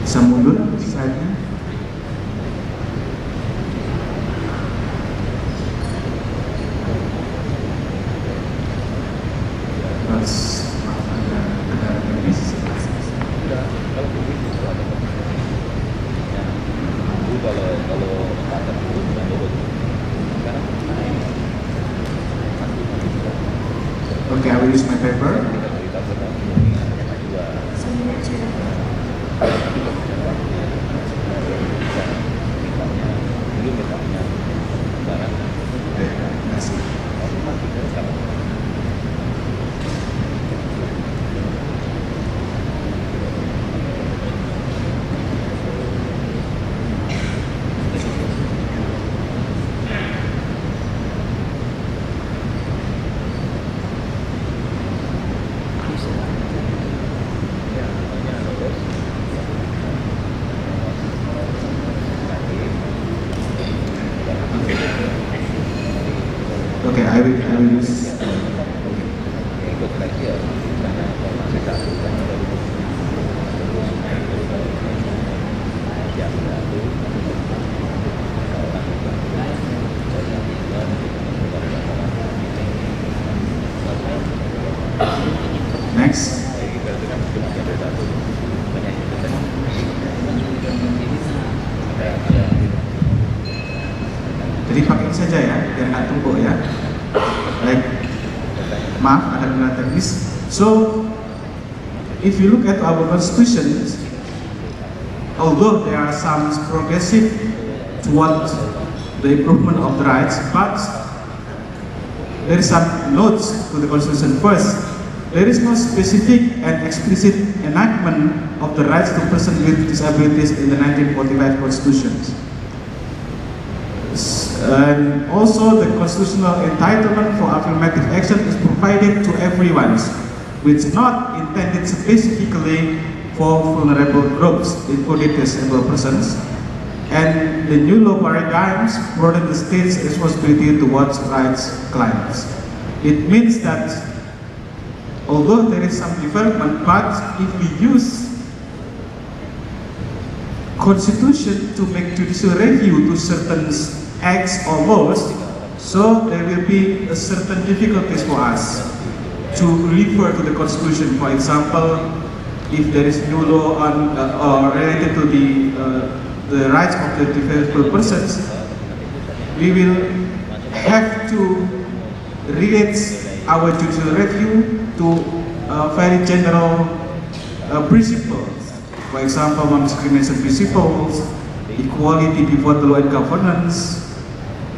S5: Bisa mundur slide-nya. Okay, I will use my paper. Okay, I will use. Next. Jadi pakai saja ya, biar nggak tumpuk ya. Like, maaf ada kendala teknis. So, if you look at our constitution, although there are some progressive toward the improvement of the rights, but there is some notes to the constitution. First, there is no specific and explicit enactment of the rights to persons with disabilities in the 1945 constitutions. And also the constitutional entitlement for affirmative action is provided to everyone, which is not intended specifically for vulnerable groups, including disabled persons. And the new law paradigms broaden the state's responsibility towards rights claims. It means that although there is some development, but if we use constitution to make judicial review to certain acts or laws, so there will be a certain difficulties for us to refer to the constitution. For example, if there is new law on or related to the rights of the disabled persons, we will have to relate our judicial review to very general principles. For example, non-discrimination principles, equality before the law and governance,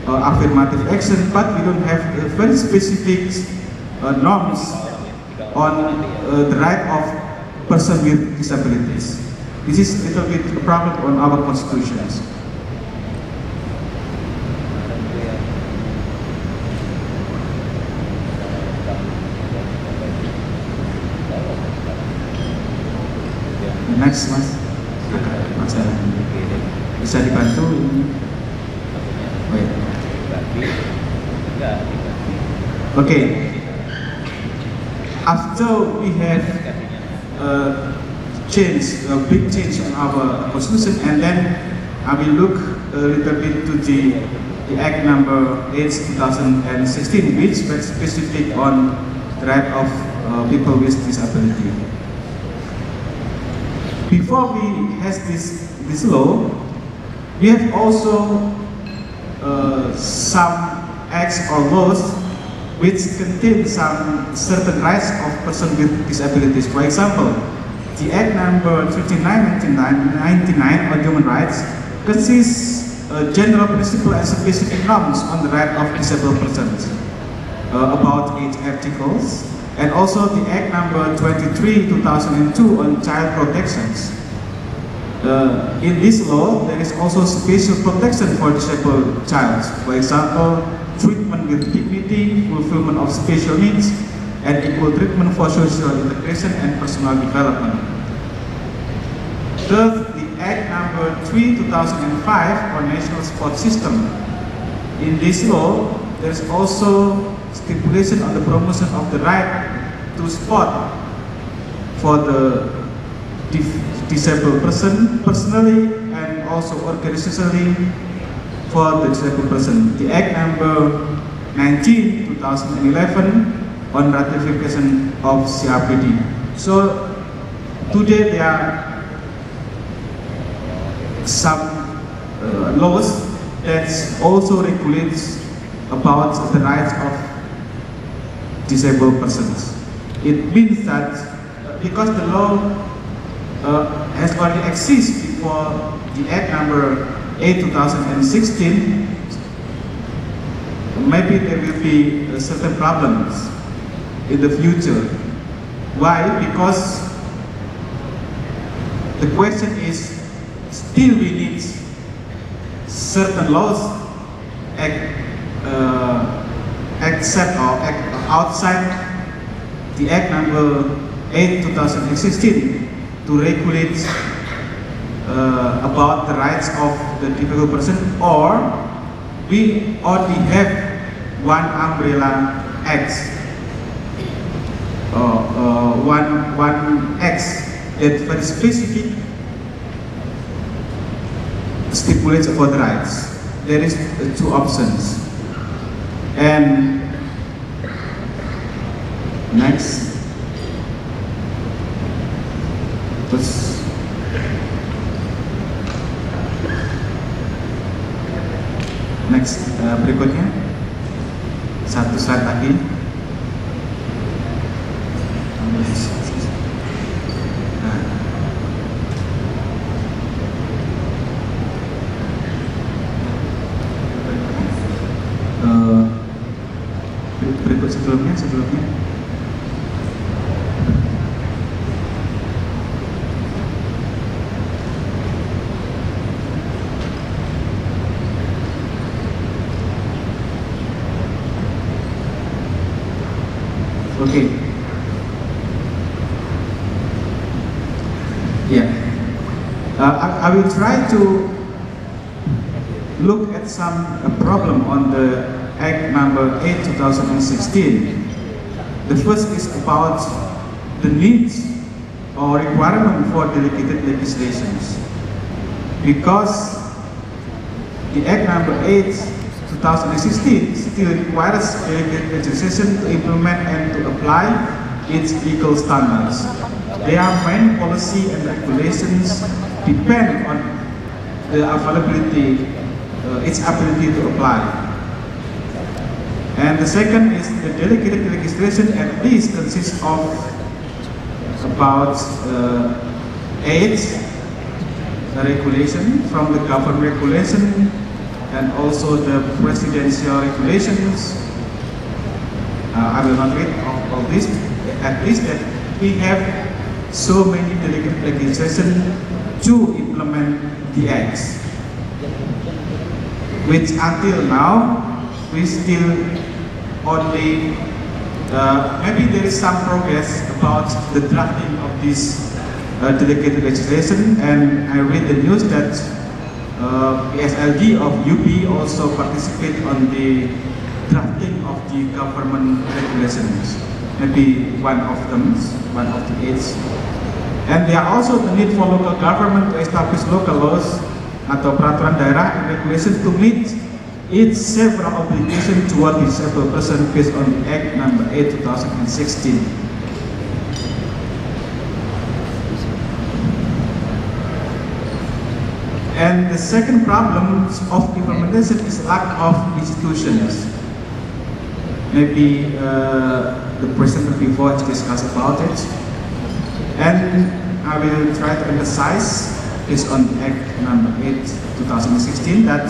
S5: affirmative action, but we don't have very specific norms on the right of persons with disabilities. This is a little bit a problem on our constitutions. Next, Mas. Bisa dibantu ini. Oh, ya. Okay. After we have a big change in our constitution, and then I will look a little bit to the Act number 8/2016, which is specific on the right of people with disability. Before we have this law, we have also some acts or laws which contain some certain rights of persons with disabilities. For example, the Act number 39/1999 on human rights consists general principle and specific norms on the right of disabled persons, about 8 articles. And also the Act number 23/2002 on child protections. In this law, there is also special protection for disabled child. For example, treatment with dignity, fulfillment of special needs, and equal treatment for social integration and personal development. Third, the Act number 3/2005 on national sport system. In this law, there is also stipulation on the promotion of the right to sport for the disabled person personally and also organizationally for the disabled person. The Act number 19/2011 on ratification of CRPD. So today there are some laws that also regulates about the rights of disabled persons. It means that because the law has already existed before the Act number 8/2016, maybe there will be certain problems in the future. Why? Because the question is, still we need certain laws except or outside the Act number 8/2016 to regulate about the rights of the disabled person, or we already have one umbrella act, one act that very specific stipulates about the rights. There is two options. And next, berikutnya satu slide lagi. Berikut sebelumnya. Okay. Yeah. I will try to look at some problem on the Act number 8/2016. The first is about the needs or requirement for delegated legislations, because the Act number 8/2016 still requires delegated legislation to implement and to apply its legal standards. Their main policy and regulations depend on the availability, its ability to apply. And the second is the delegated legislation at least consists of about 8 regulation from the government regulation and also the presidential regulations. I will not read all this. At least that we have so many delegated legislation to implement the acts, which until now we still only maybe there is some progress about the drafting of this delegated legislation, and I read the news that PSLD of UP also participate on the drafting of the government regulations, maybe one of the aids. And there are also the need for local government to establish local laws atau peraturan daerah and regulations to meet its several obligations toward the disabled person based on the Act Number 8, 2016. And the second problem of implementation is lack of institutions. Maybe the presenter before has discussed about it, and I will try to emphasize this on Act Number 8, 2016, that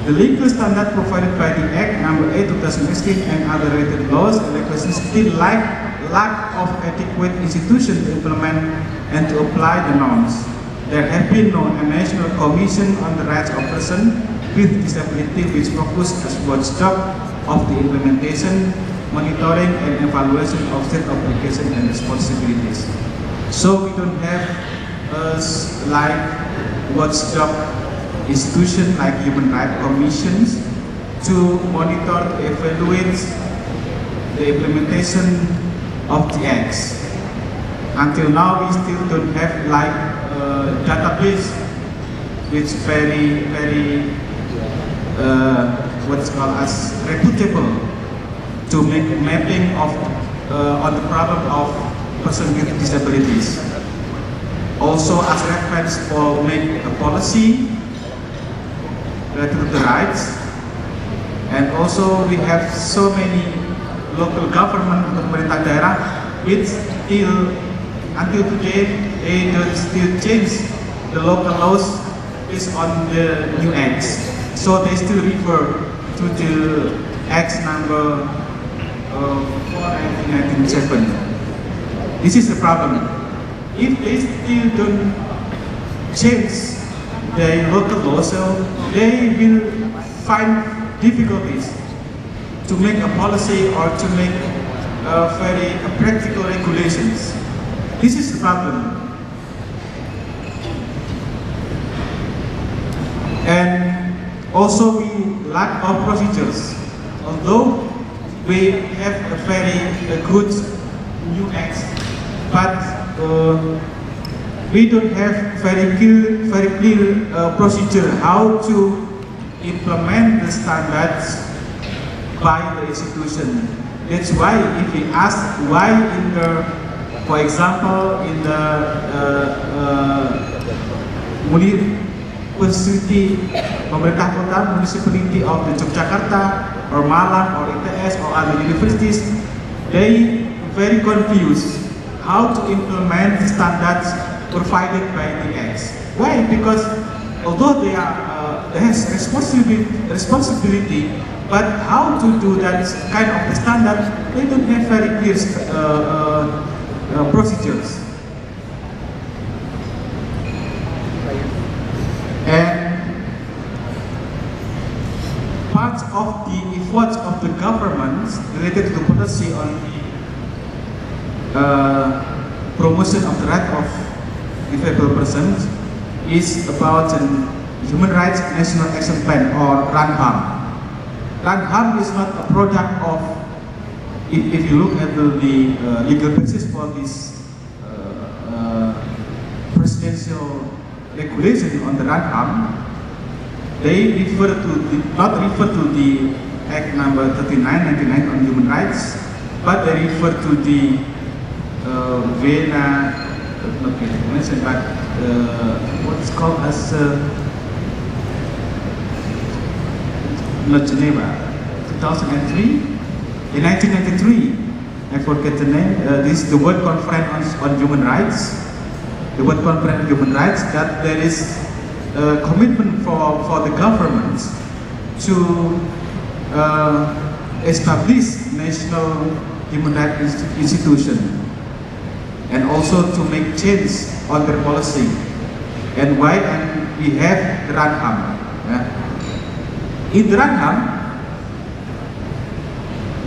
S5: the legal standard provided by the Act Number 8, 2016 and other related laws and regulations still lack of adequate institutions to implement and to apply the norms. There have been no National Commission on the Rights of Persons with Disability which focus as watchdog of the implementation, monitoring and evaluation of state obligations and responsibilities. So we don't have like watchdog institutions like human rights commissions to monitor, to evaluate the implementation of the acts. Until now, we still don't have like database which very what's called as reputable to make a mapping of on the problem of persons with disabilities. Also as reference for make a policy related to the rights, and also we have so many local government atau pemerintah daerah which until today they don't still change the local laws based on the new acts. So they still refer to the Act Number 4/1997. This is the problem. If they still don't change their local laws, so they will find difficulties to make a policy or to make very practical regulations. This is the problem. And also we lack of procedures. Although we have a very good new acts, but we don't have very clear procedure how to implement the standards by the institution. That's why if we ask why in the, for example, in the pemerintah kota, municipality of the Yogyakarta or Malang or ITS or other universities, they very confused how to implement the standards provided by the acts. Why? Because although they has responsibility, but how to do that kind of the standard, they don't have very clear procedures. And part of the efforts of the government related to policy on the promotion of the right of disabled persons is about a Human Rights National Action Plan, or RANHAM. RANHAM is not a product of, if you look at the legal basis for this presidential regulation on the RANHAM, they refer to not refer to the Act Number 39/99 on human rights, but they refer to the Vienna, not Vienna Convention, but what's called as not Geneva, 2003, in 1993, I forget the name. This is the World Conference on Human Rights. The World Conference on Human Rights, that there is a commitment for the government to establish national human rights institution, and also to make change on their policy. and why, and we have the Ranham. In the Ranham,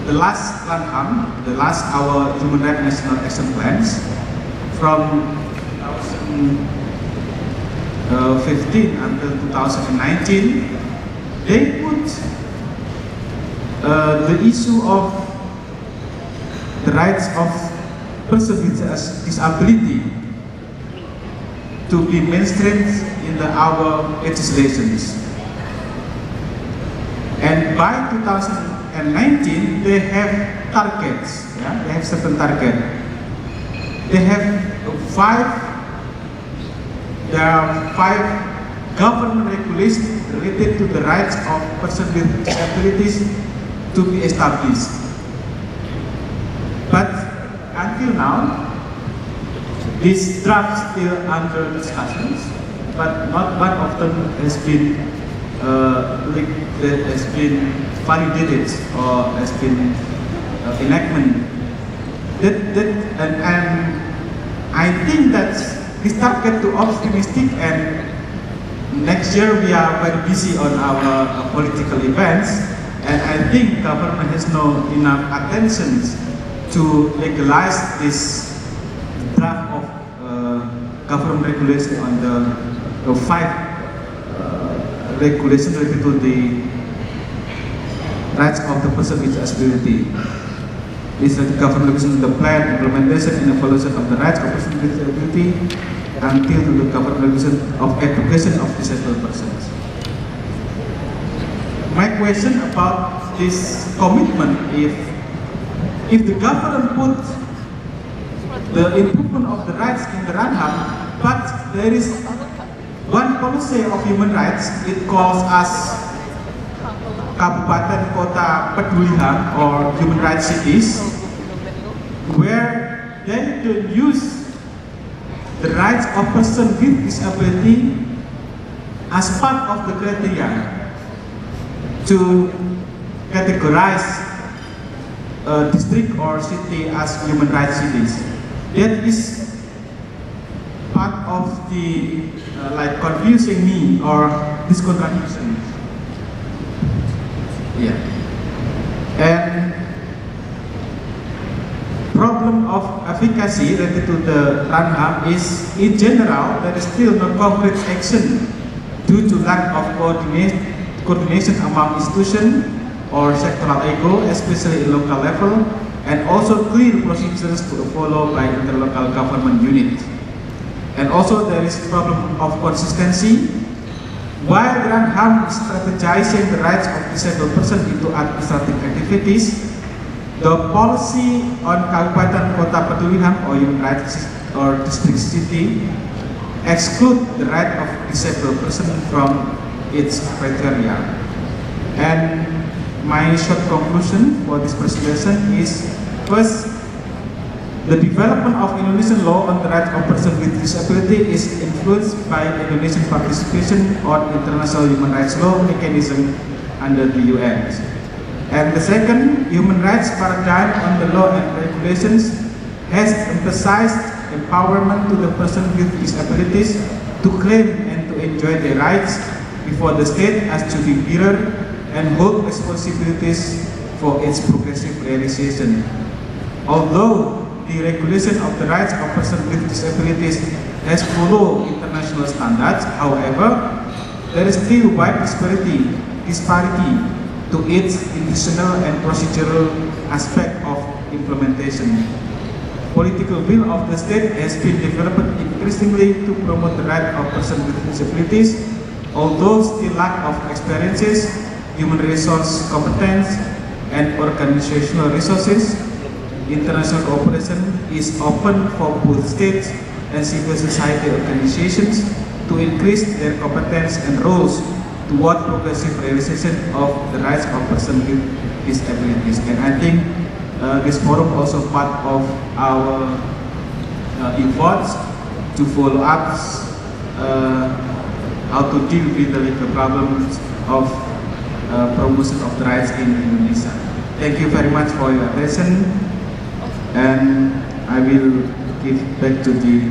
S5: the last Ranham, the last our Human Rights National Action Plans from 2015 until 2019, they put the issue of the rights of persons with disability to be mainstreamed in our legislations. And by 2019, they have targets. Yeah? They have certain targets. They have there are 5 government regulations related to the rights of persons with disabilities to be established. But until now, this draft still under discussions, but not one of them has been validated or has been enactment. And I think that this target too optimistic, and next year we are very busy on our political events, and I think government has no enough attention to legalize this draft of government regulation on the 5 regulations related to the rights of the person with disability. This is the government regulation, the plan, implementation, and evaluation of the rights of persons with disability until to the government regulation of education of disabled persons. My question about this commitment, if the government put the improvement of the rights in the Ranham, but there is one policy of human rights, it calls us Kabupaten Kota Peduli HAM or human rights cities, where they don't use the rights of persons with disability as part of the criteria to categorize a district or city as human rights cities. That is part of the confusing me or this contradiction. Yeah. And problem of efficacy related to the Ranham is, in general, there is still no concrete action due to lack of coordination among institutions or sectoral ego, especially in local level, and also clear procedures to follow by interlocal government units. And also there is problem of consistency. While Ranham is strategizing the rights of disabled persons into administrative activities, the policy on Kabupaten Kota Peduli HAM or human rights or district city exclude the right of disabled person from its criteria. And my short conclusion for this presentation is, first, the development of Indonesian law on the rights of persons with disability is influenced by Indonesian participation on international human rights law mechanism under the UN. And the second, human rights paradigm on the law and regulations has emphasized empowerment to the person with disabilities to claim and to enjoy their rights before the state as to be mirror and hold responsibilities for its progressive realization. Although the regulation of the rights of persons with disabilities has followed international standards, however, there is still wide disparity to its institutional and procedural aspect of implementation. Political will of the state has been developed increasingly to promote the right of persons with disabilities, although still lack of experiences, human resource competence, and organizational resources. International cooperation is open for both states and civil society organizations to increase their competence and roles toward progressive realization of the rights of persons with disabilities. And I think this forum also part of our efforts to follow up how to deal with the legal problems of promotion of the rights in Indonesia. Thank you very much for your attention, and I will give back to the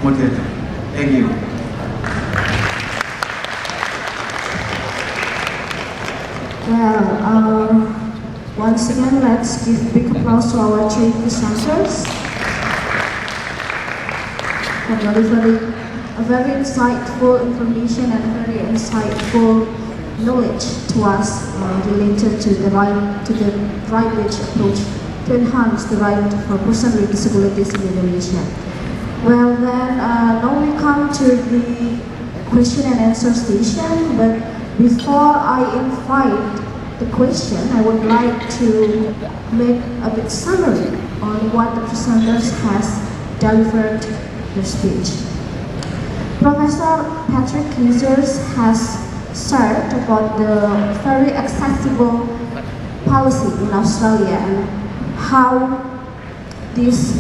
S5: moderator. Thank you.
S2: Well, once again, let's give big applause to our three presenters for delivering a very insightful information and very insightful knowledge to us related to the right-based approach to enhance the right for persons with disabilities in Indonesia. Well then, now we come to the question and answer station, but before I invite the question, I would like to make a bit summary on what the presenters has delivered their speech. Professor Patrick Keyzer has shared about the very accessible policy in Australia and how this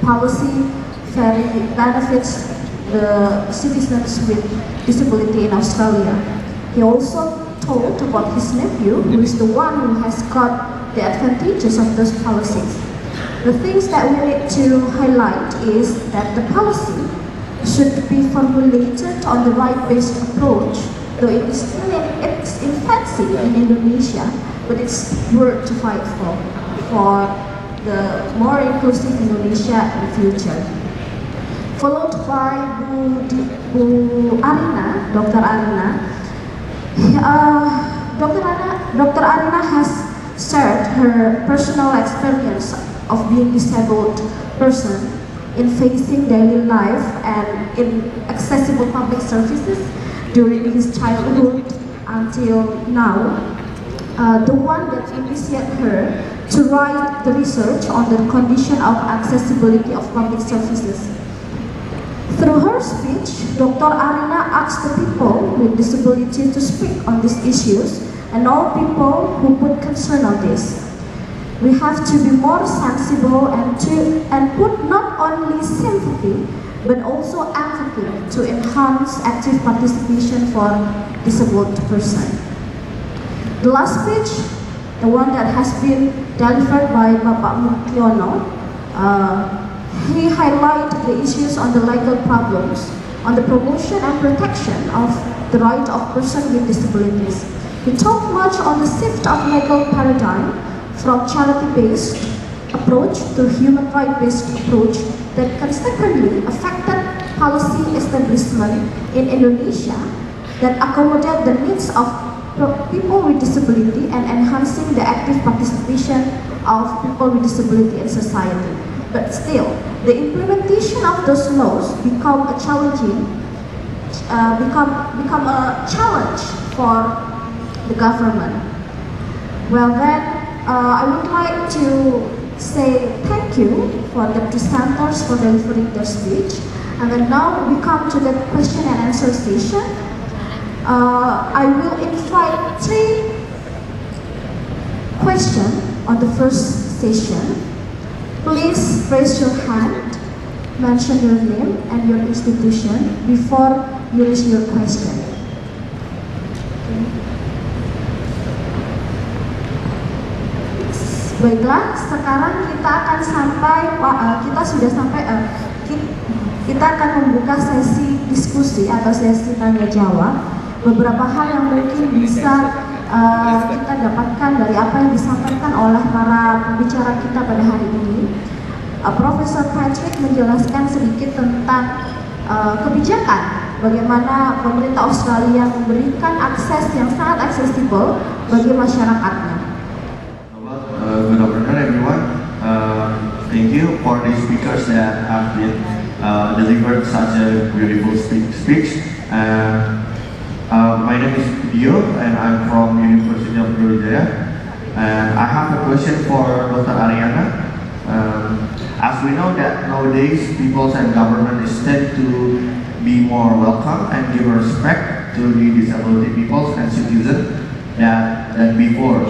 S2: policy very benefits the citizens with disability in Australia. He also told about his nephew, who is the one who has got the advantages of those policies. The things that we need to highlight is that the policy should be formulated on the right-based approach, though it is still in its infancy in Indonesia, but it's worth to fight for the more inclusive Indonesia in the future. Followed by Bu Arina, Dr. Arina. Dr. Arina has shared her personal experience of being disabled person in facing daily life and in accessible public services during his childhood until now. The one that initiated her to write the research on the condition of accessibility of public services. Through her speech, Dr. Arina asked the people with disability to speak on these issues and all people who put concern on this. We have to be more sensible and put not only sympathy but also empathy to enhance active participation for disabled person. The last speech, the one that has been delivered by Bapak Muktiono, he highlighted the issues on the legal problems, on the promotion and protection of the right of persons with disabilities. He talked much on the shift of legal paradigm from charity-based approach to human right-based approach that consequently affected policy establishment in Indonesia that accommodate the needs of people with disability and enhancing the active participation of people with disability in society. But still, the implementation of those laws become a challenge for the government. Well then, I would like to say thank you for the presenters for delivering their speech. And then now we come to the question and answer session. I will invite 3 questions on the first session. Please raise your hand, mention your name and your institution before you raise your question. Baiklah, sekarang kita akan kita akan membuka sesi diskusi atau sesi tanya jawab. Beberapa hal yang mungkin bisa kita dapatkan dari apa yang disampaikan oleh para pembicara kita pada hari ini. Profesor Patrick menjelaskan sedikit tentang kebijakan, bagaimana pemerintah Australia memberikan akses yang sangat aksesibel bagi masyarakatnya.
S6: Good afternoon, everyone. Thank you for the speakers that have been delivered such a beautiful speech. My name is Dio, and I'm from University of Brawijaya. And I have a question for Dr. Ariana. As we know that nowadays peoples and government is tend to be more welcome and give respect to the disability peoples and citizens than before.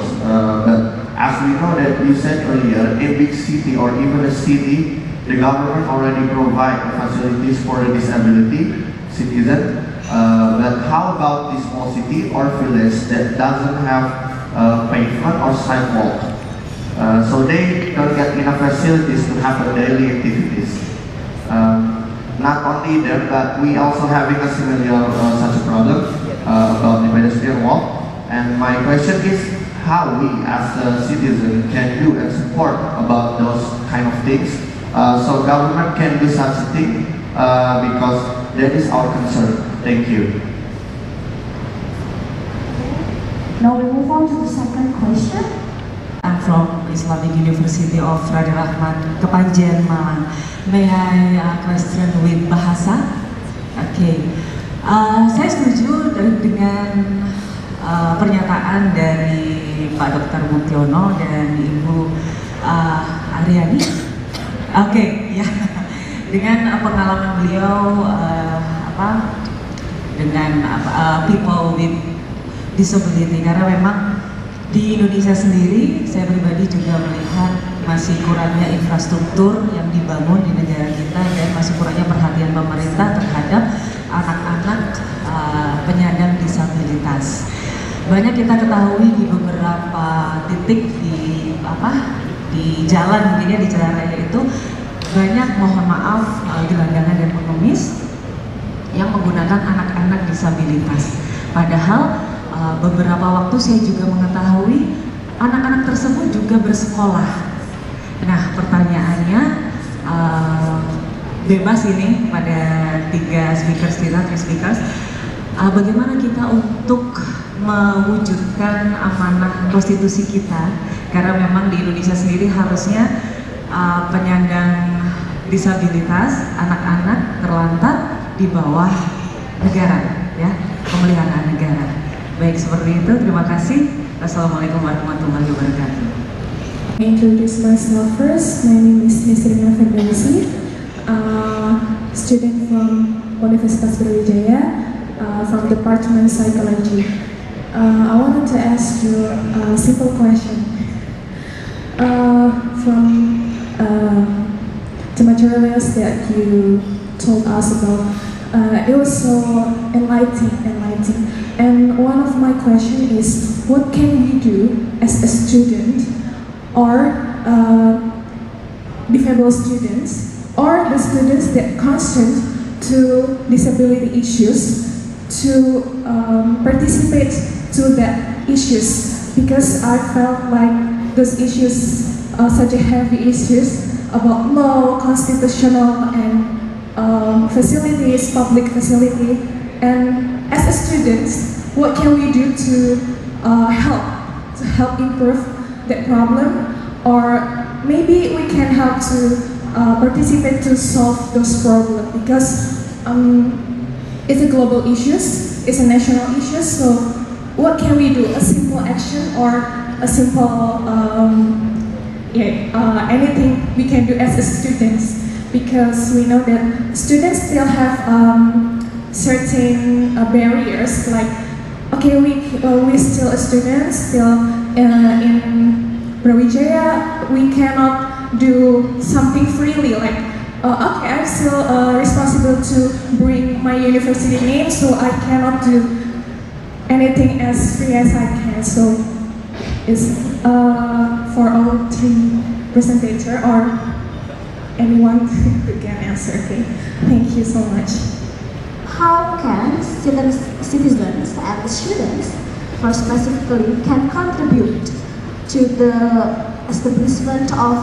S6: But as we know that you said earlier, a big city or even a city, the government already provide facilities for the disability citizen. But how about the small city or village that doesn't have pavement or sidewalk? So they don't get enough facilities to have a daily activities. not only them, but we also having a similar such a problem about the pedestrian walk. And my question is, how we as a citizen can do and support about those kind of things, so government can do such a thing, because that is our concern. Thank you.
S2: Now we move on to the second question.
S7: I'm from Islamic University of Radha Rahman, Kepanjen, Malang. May I question with Bahasa? Okay. Saya setuju dengan pernyataan dari Pak Dr. Muktiono dan Ibu Ariani. Oke, ya. Dengan pengalaman beliau dengan people with disability, karena memang di Indonesia sendiri saya pribadi juga melihat masih kurangnya infrastruktur yang dibangun di negara kita dan masih kurangnya perhatian pemerintah terhadap anak-anak penyandang disabilitas. Banyak kita ketahui di beberapa titik di jalan, mungkin ya di jalan raya itu banyak, mohon maaf, gelandangan dan pengemis yang menggunakan anak-anak disabilitas. Padahal beberapa waktu saya juga mengetahui anak-anak tersebut juga bersekolah. Nah, pertanyaannya bebas ini pada tiga speakers, bagaimana kita untuk mewujudkan amanah konstitusi kita, karena memang di Indonesia sendiri harusnya penyandang disabilitas, anak-anak terlantar di bawah negara, ya, pemeliharaan negara. Baik, seperti itu. Terima kasih. Wassalamualaikum warahmatullahi wabarakatuh.
S2: I introduce myself first. My name is Miss Arina Hayati, student from Universitas Brawijaya, from Department Psychology. I wanted to ask you a simple question. From the materials that you told us about, it was so enlightening. And one of my question is, what can we do as a student or disabled students or the students that concerned to disability issues to participate to that issues, because I felt like those issues are such a heavy issues about law, constitutional, and facilities, public facility. And as a student, what can we do to help improve that problem, or maybe we can help to participate to solve those problems, because it's a global issues, it's a national issue. So what can we do? A simple action or a simple anything we can do as a students, because we know that students still have certain barriers, like, okay, we still a student, still in Brawijaya, we cannot do something freely, like, okay, I'm still responsible to bring my university name, so I cannot do anything as free as I can. So it's for all three presenters or anyone who can answer. Okay, thank you so much.
S8: How can citizens and students, more specifically, can contribute to the establishment of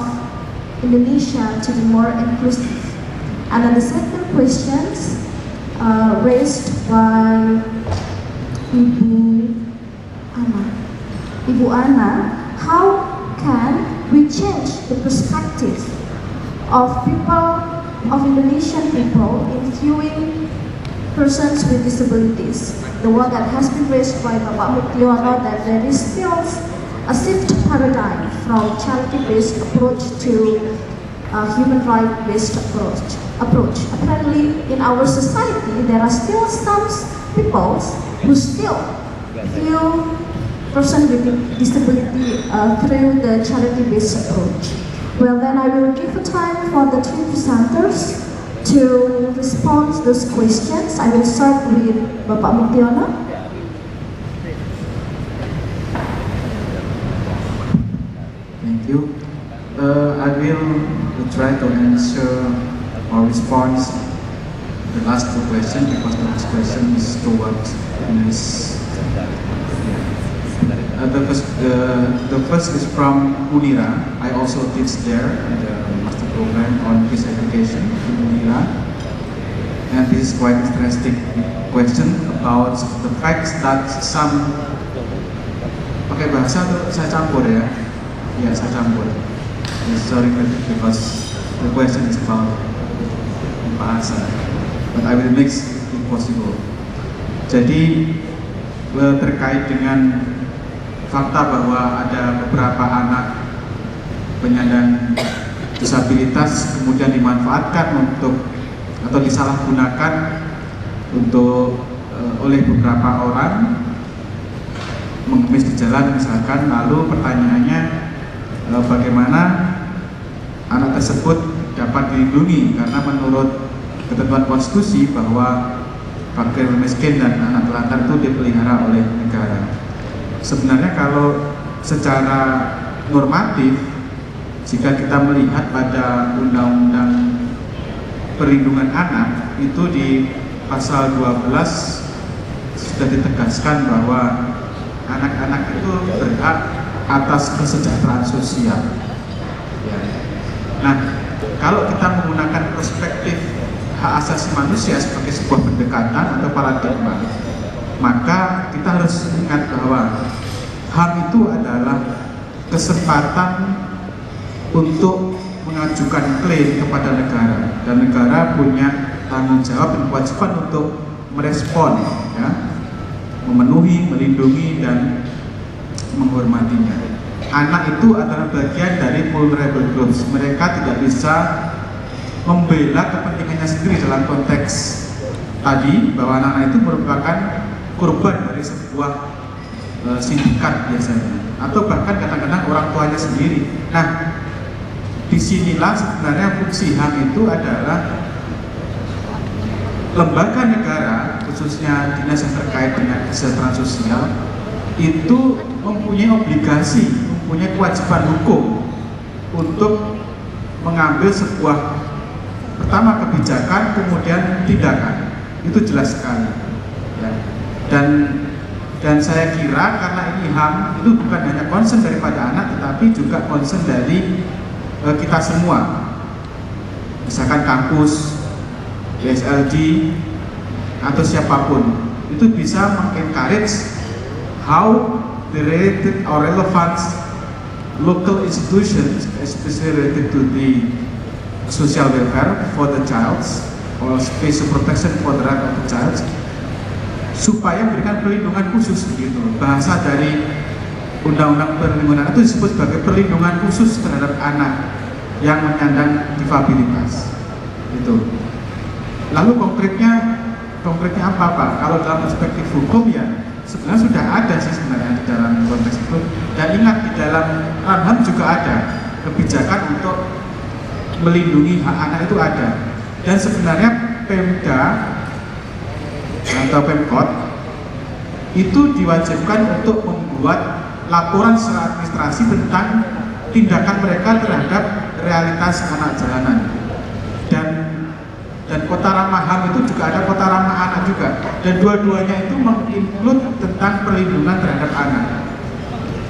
S8: Indonesia to be more inclusive? And then the second questions raised by Ibu Ana, how can we change the perspective of people, of Indonesian people, in viewing persons with disabilities? The one that has been raised by Bapak Muktiono, that there is still a shift paradigm from charity-based approach to human right-based approach. Apparently, in our society, there are still some people who still view person with disability through the charity-based approach. Well, then I will give a time for the three presenters to respond to those questions. I will start with Bapak Muktiono.
S5: Thank you. I will try to answer or respond the last two questions, because the last question is towards this. The first is from Unira. I also teach there in the master program on peace education in Unira. And this is quite interesting question about the fact that some pakai bahasa tuh saya campur ya. Ya, saya campur. Sorry because the question is about bahasa, but I will make it possible. Jadi terkait dengan fakta bahwa ada beberapa anak penyandang disabilitas kemudian dimanfaatkan untuk atau disalahgunakan untuk oleh beberapa orang mengemis di jalan misalkan, lalu pertanyaannya bagaimana anak tersebut dapat dilindungi, karena menurut ketentuan konstitusi bahwa fakir miskin dan anak telantar itu dipelihara oleh negara. Sebenarnya kalau secara normatif, jika kita melihat pada undang-undang perlindungan anak itu di pasal 12 sudah ditegaskan bahwa anak-anak itu berhak atas kesejahteraan sosial. Ya. Nah, kalau kita menggunakan perspektif hak asasi manusia sebagai sebuah pendekatan atau paradigma, maka kita harus ingat bahwa HAM itu adalah kesempatan untuk mengajukan klaim kepada negara, dan negara punya tanggung jawab dan kewajiban untuk merespon, ya, memenuhi, melindungi dan menghormatinya. Anak itu adalah bagian dari vulnerable groups. Mereka tidak bisa membela kepentingannya sendiri dalam konteks tadi bahwa anak-anak itu merupakan korban dari sebuah sindikat biasanya, atau bahkan kadang-kadang orang tuanya sendiri. Nah, disinilah sebenarnya fungsi HAM itu adalah lembaga negara, khususnya dinas yang terkait dengan kesejahteraan sosial, itu mempunyai obligasi, mempunyai kewajiban hukum untuk mengambil sebuah pertama kebijakan, kemudian tindakan. Itu jelas sekali, ya. Dan saya kira karena ini HAM itu bukan hanya concern daripada anak, tetapi juga concern dari kita semua. Misalkan kampus, PSLD atau siapapun itu bisa mengencourage how the related or relevant local institutions, especially related to the social welfare for the child or special protection for the right of the child, supaya memberikan perlindungan khusus begitu. Bahasa dari Undang-Undang Perlindungan Anak itu disebut sebagai perlindungan khusus terhadap anak yang menyandang difabilitas. Itu. Lalu konkretnya apa Pak? Kalau dalam perspektif hukum ya sebenarnya sudah ada sih sebenarnya di dalam konteks itu. Dan ingat di dalam HAM juga ada kebijakan untuk melindungi hak anak itu ada. Dan sebenarnya Pemda atau Pemkot itu diwajibkan untuk membuat laporan secara administrasi tentang tindakan mereka terhadap realitas anak jalanan. Dan kota ramah HAM itu juga ada kota ramah anak juga, dan dua-duanya itu menginclude tentang perlindungan terhadap anak.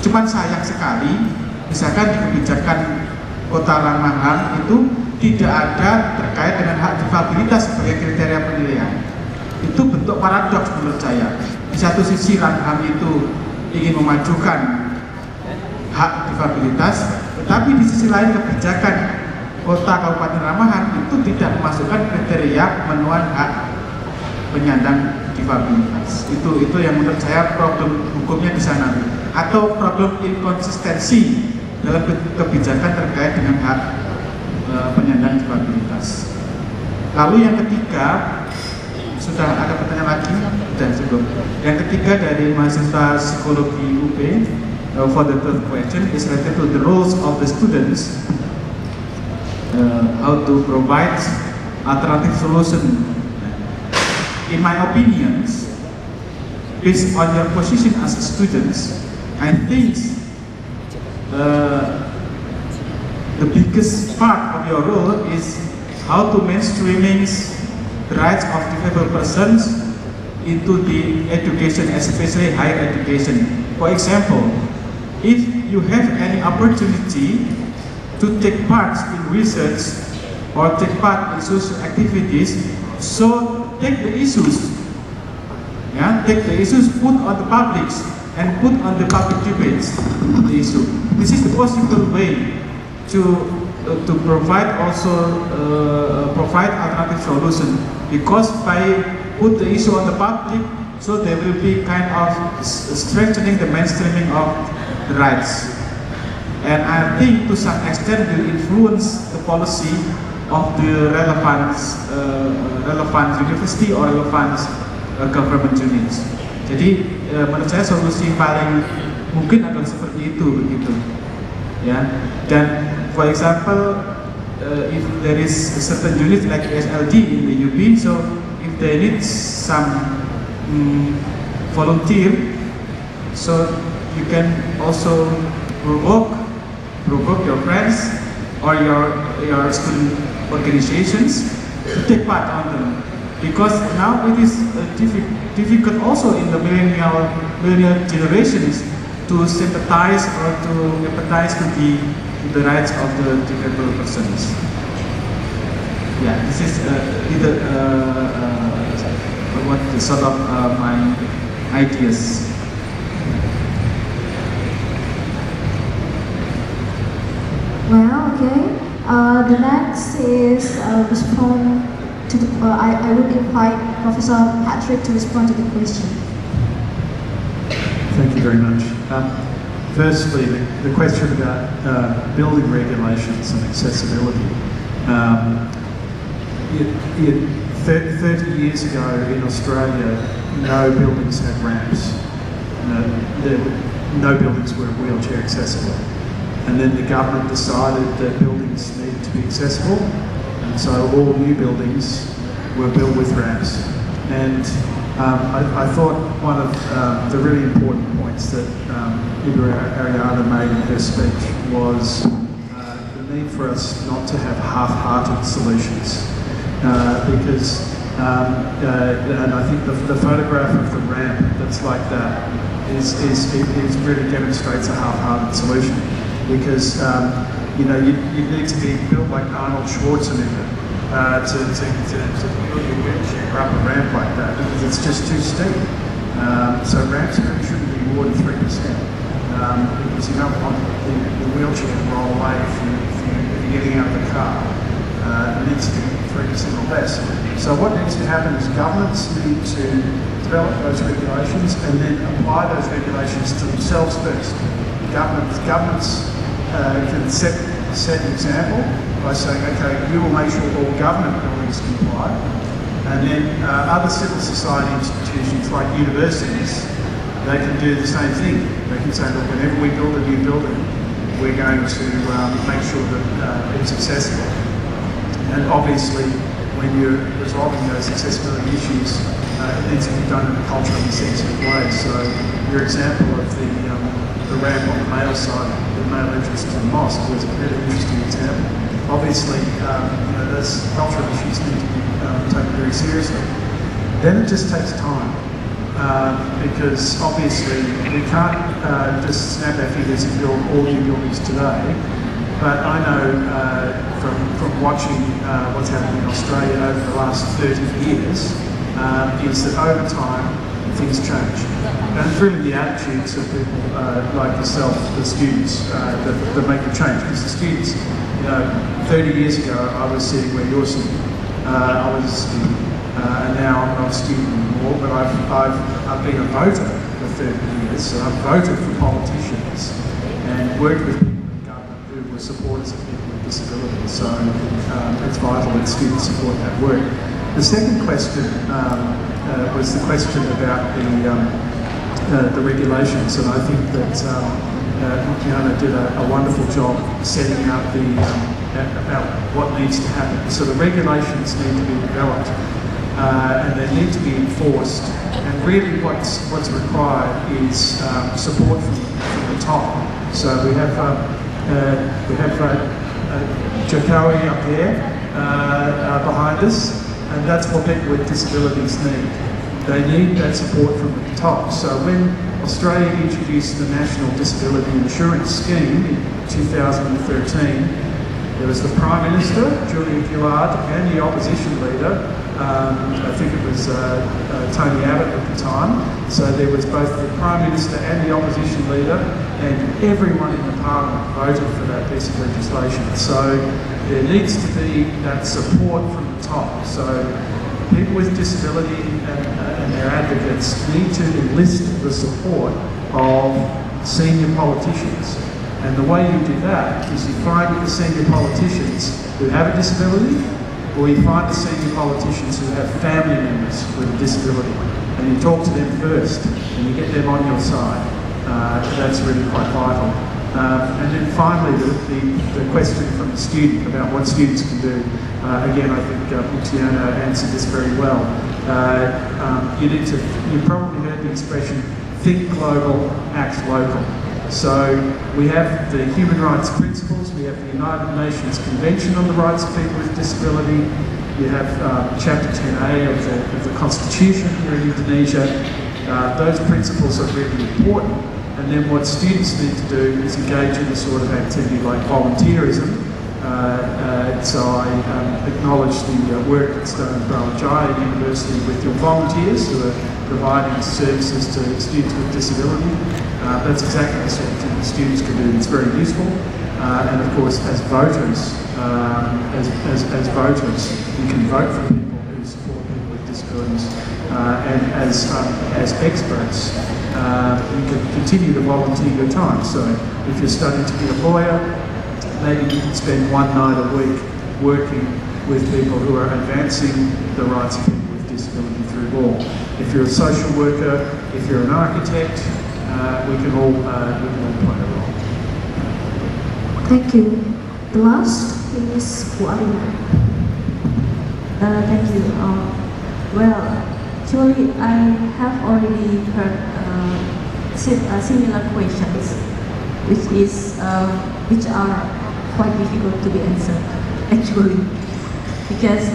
S5: Cuman sayang sekali, misalkan di kebijakan kota ramah HAM itu tidak ada terkait dengan hak difabilitas sebagai kriteria penilaian. Itu bentuk paradoks menurut saya. Di satu sisi HAM itu ingin memajukan hak difabilitas, tetapi di sisi lain kebijakan kota kabupaten ramahan itu tidak memasukkan kriteria pemenuhan hak penyandang difabilitas. Itu yang menurut saya problem hukumnya di sana, atau problem inkonsistensi dalam kebijakan terkait dengan hak penyandang difabilitas. Lalu yang ketiga, sudah ada pertanyaan lagi? Sudah cukup. Yang ketiga dari mahasiswa psikologi UB, for the third question is related to the roles of the students. How to provide alternative solution. In my opinions, based on your position as students, I think the biggest part of your role is how to mainstreaming the rights of disabled persons into the education, especially higher education. For example, if you have any opportunity to take part in research or take part in social activities, so take the issues, take the issues, put on the publics and put on the public debates the issue. This is the possible way to provide also provide alternative solution, because by put the issue on the public, so there will be kind of strengthening the mainstreaming of the rights, and I think to some extent will influence the policy of the relevant university or relevant government units. Jadi menurut saya solusi paling mungkin adalah seperti itu begitu, ya. Dan for example, if there is a certain unit like SLD in the UP, so if they need some volunteer, so you can also provoke your friends or your student organizations to take part on them, because now it is difficult also in the millennial generations to sympathize or to empathize with the rights of the disabled persons. Yeah, this is what the sort of my ideas.
S8: Well, okay. The next is respond to the. I would invite Professor Patrick to respond to the question.
S3: Thank you very much. Firstly, the question about building regulations and accessibility. 30 years ago in Australia, no buildings had ramps. No buildings were wheelchair accessible. And then the government decided that buildings needed to be accessible, and so all new buildings were built with ramps. And I thought one of the really important points that Ariana made in her speech was the need for us not to have half-hearted solutions, because and I think the photograph of the ramp that's like that is really demonstrates a half-hearted solution, because you need to be built like Arnold Schwarzenegger to build your wheelchair up a ramp like that, because it's just too steep. So ramps shouldn't be more than 3%, because you don't want the wheelchair to roll away if you're getting out of the car. It needs to be 3% or less. So what needs to happen is governments need to develop those regulations and then apply those regulations to themselves first. Governments can set an example by saying, okay, we will make sure all government buildings comply, and then other civil society institutions like universities, they can do the same thing. They can say, look, whenever we build a new building, we're going to make sure that it's accessible. And obviously, when you're resolving those accessibility issues, it needs to be done in a culturally sensitive way. So your example of the ramp on the male side, the male entrance to the mosque, was a really interesting example. Obviously, those cultural issues need to be taken very seriously. Then it just takes time, because obviously we can't just snap our fingers and build all new buildings today. But I know from watching what's happened in Australia over the last 30 years, is that over time things change. And it's really the attitudes of people like yourself, the students, that make the change. Because the students, 30 years ago I was sitting where you're sitting. I was a student, and now I'm not a student anymore, but I've been a voter for 30 years, so I've voted for politicians and worked with people in government who were supporters of people with disabilities. So it's vital that students support that work. The second question was the question about the regulations, and I think that Muktiono did a wonderful job setting out about what needs to happen. So the regulations need to be developed, and they need to be enforced. And really, what's required is support from the top. So we have Jokowi up there behind us.
S9: and that's what people with disabilities need. They need that support from the top. So when Australia introduced the National Disability Insurance Scheme in 2013, there was the Prime Minister, Julia Gillard, and the opposition leader, I think it was Tony Abbott at the time. So there was both the Prime Minister and the opposition leader, and everyone in the Parliament voted for that piece of legislation. So there needs to be that support from the top. So people with disability and their advocates need to enlist the support of senior politicians. And the way you do that is you find the senior politicians who have a disability, or you find the senior politicians who have family members with a disability, and you talk to them first, and you get them on your side. That's really quite vital. And then finally, the question from the student about what students can do. Again, I think Muktiono answered this very well. You probably heard the expression, think global, act local. So we have the human rights principles, we have the United Nations Convention on the Rights of People with Disability, you have Chapter 10A of the Constitution here in Indonesia. Those principles are really important, and then what students need to do is engage in a sort of activity like volunteerism. So I acknowledge the work that's done at Brawijaya University with your volunteers who are providing services to students with disability. That's exactly the sort of thing that students can do. It's very useful, and of course, as voters, as voters, you can vote for people who support people with disabilities, and as experts, you can continue to volunteer your time. So, if you're studying to be a lawyer, maybe you can spend one night a week working with people who are advancing the rights of people with disability through law. If you're a social worker, if you're an architect, we can all play a role.
S8: Thank you. The last is Bu Arina.
S4: Thank you. Well, actually, I have already heard similar questions, which are quite difficult to be answered, actually, because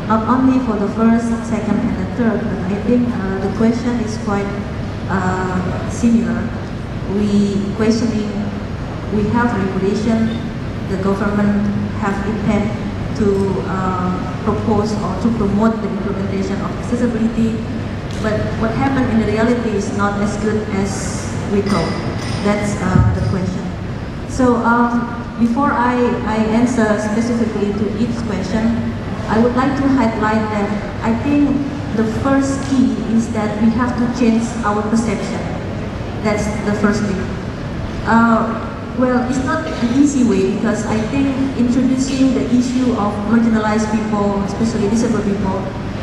S4: not only for the first, second, and the third, but I think the question is quite similar. We have regulation, the government have intent to propose or to promote the implementation of accessibility, but what happened in the reality is not as good as we thought. That's the question. So before I answer specifically to each question, I would like to highlight that I think the first key is that we have to change our perception. That's the first thing. Well, it's not an easy way, because I think introducing the issue of marginalized people, especially disabled people,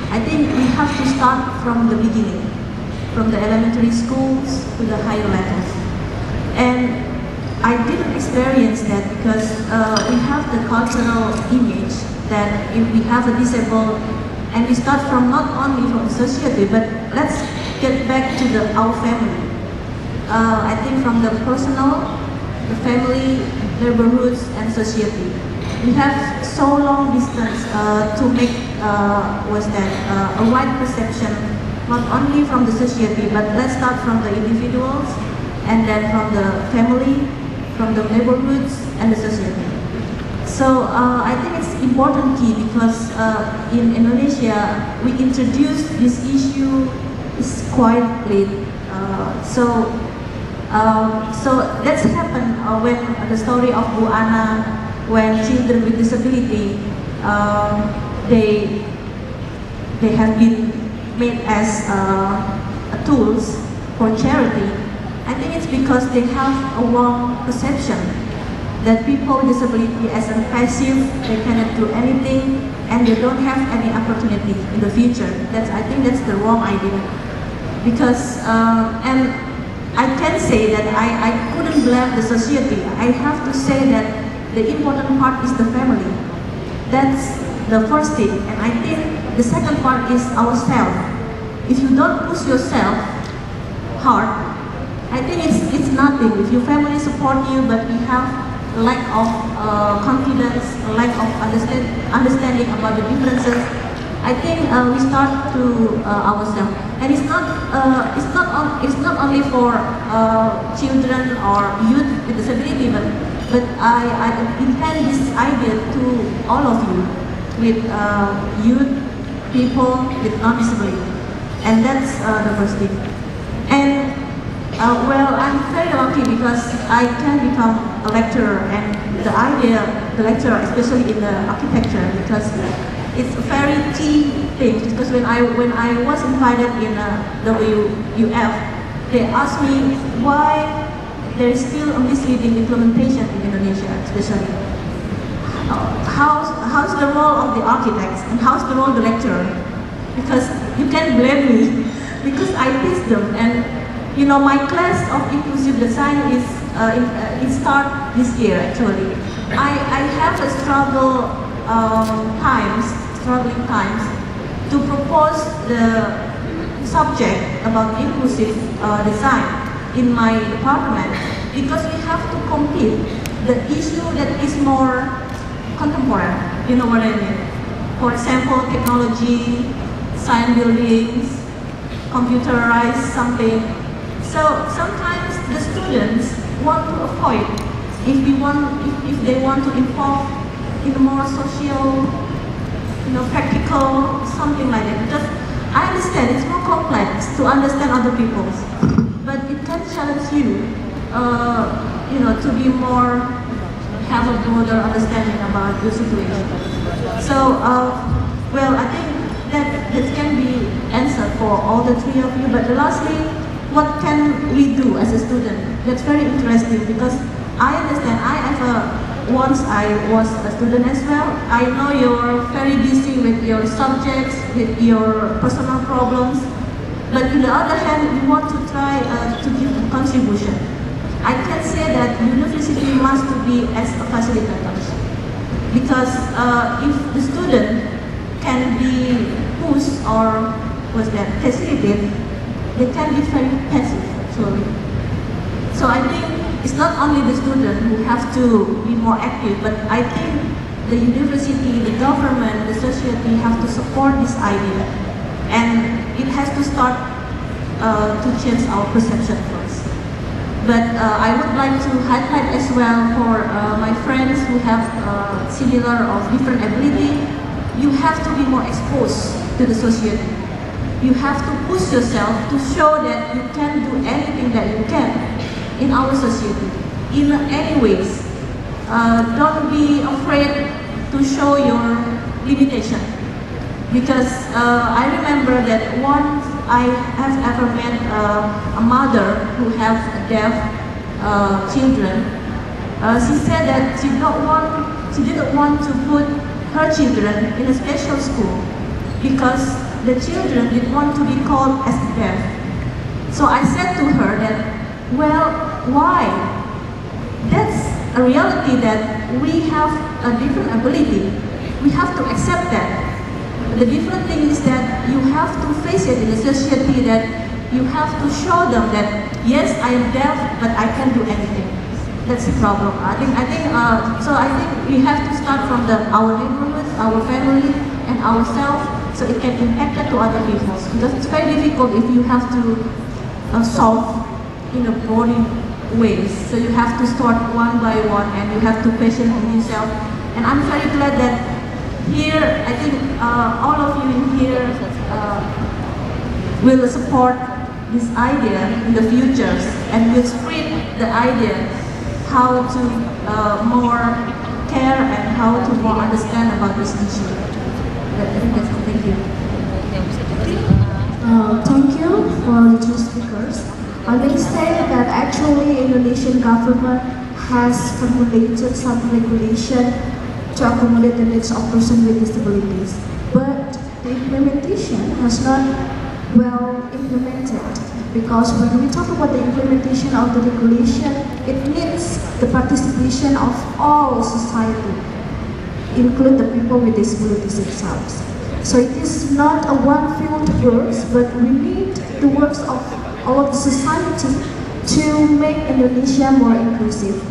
S4: I think we have to start from the beginning, from the elementary schools to the higher levels. And I didn't experience that because we have the cultural image that if we have a disabled, and we start from not only from the society, but let's get back to our family. I think from the personal, the family, neighborhoods, and society. We have so long distance to make a wide perception, not only from the society, but let's start from the individuals, and then from the family, from the neighborhoods, and the society. So I think it's important key, because in Indonesia we introduced this issue is quite late. So that's happened when the story of Bu Ana, when children with disability, they have been made as tools for charity. I think it's because they have a wrong perception that people with disability as a passive, they cannot do anything, and they don't have any opportunity in the future. I think that's the wrong idea. Because and I can say that I couldn't blame the society. I have to say that the important part is the family. That's the first thing. And I think the second part is ourselves. If you don't push yourself hard, I think it's nothing. If your family support you, but you have a lack of confidence, a lack of understanding about the differences, I think we start to ourselves, and it's not only for children or youth with disability, but I intend this idea to all of you with youth, people with non-disability, and that's the first thing. And well, I'm very lucky because I can become a lecturer, and the lecturer, especially in the architecture, because it's a very key thing. Because when I was invited in WUF, they asked me why there is still a misleading implementation in Indonesia, especially. How's the role of the architects and how's the role of the lecturer? Because you can't blame me because I teach them, and you know my class of inclusive design is it start this year actually. I have a struggling times to propose the subject about inclusive design in my department because we have to compete the issue that is more contemporary. You know what I mean? For example, technology, science buildings, computerized something. So sometimes the students want to avoid if they want to involve in a more social, practical, something like that. Because I understand it's more complex to understand other people's, but it can challenge you, to be more, have a broader understanding about your situation. So, well, I think that can be answered for all the three of you. But lastly, what can we do as a student? That's very interesting because I understand. Once I was a student as well. I know you're very busy with your subjects, with your personal problems, but on the other hand, you want to try to give a contribution. I can say that university must be as a facilitator, because if the student can be pushed or facilitated, they can be very passive actually. So I think it's not only the student who have to be more active, but I think the university, the government, the society have to support this idea. And it has to start to change our perception first. But I would like to highlight as well for my friends who have similar or different ability, you have to be more exposed to the society. You have to push yourself to show that you can do anything that you can in our society, in any ways. Don't be afraid to show your limitation. Because I remember that once I have ever met a mother who has deaf children. She said that she didn't want to put her children in a special school because the children didn't want to be called as deaf. So I said to her that, well, why? That's a reality that we have a different ability. We have to accept that. The different thing is that you have to face it in a society, that you have to show them that, yes, I am deaf, but I can do anything. That's the problem. I think we have to start from our neighborhoods, our family, and ourselves, so it can impact that to other people. Because it's very difficult if you have to solve in a broad ways. So you have to start one by one, and you have to question yourself. And I'm very glad that here, I think all of you in here will support this idea in the future, and will spread the idea how to more care and how to more understand about this issue. I think that's all. Thank you.
S2: Thank you for the two speakers. I may say that actually Indonesian government has formulated some regulation to accommodate the needs of persons with disabilities, but the implementation has not well implemented, because when we talk about the implementation of the regulation, it needs the participation of all society, include the people with disabilities themselves. So it is not a one-field works, but we need the works of all of the society to make Indonesia more inclusive.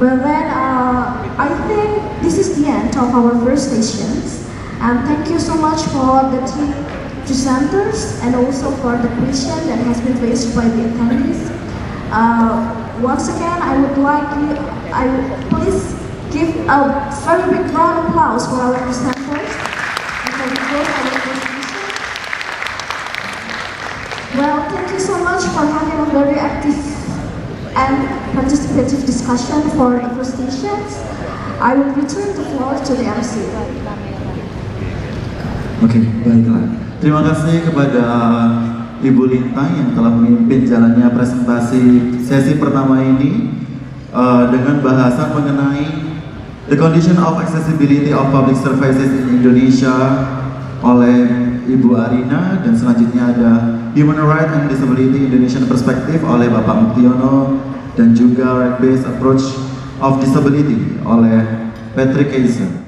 S2: Well then, I think this is the end of our first sessions,
S8: And thank you so much for the three presenters and also for the question that has been raised by the attendees. Once again, I would like you, please give a very big round of applause for our presenters before we close our presentation. Well, thank you so much for having a very active and participative discussion for the presentations. I will return the floor to the MC.
S1: Oke, baiklah. Terima kasih kepada Ibu Lintang yang telah memimpin jalannya presentasi sesi pertama ini dengan bahasan mengenai The Condition of Accessibility of Public Services in Indonesia oleh Ibu Arina, dan selanjutnya ada Human Rights and Disability Indonesian Perspective oleh Bapak Muktiono, dan juga Right-Based Approach of Disability oleh Keyzer.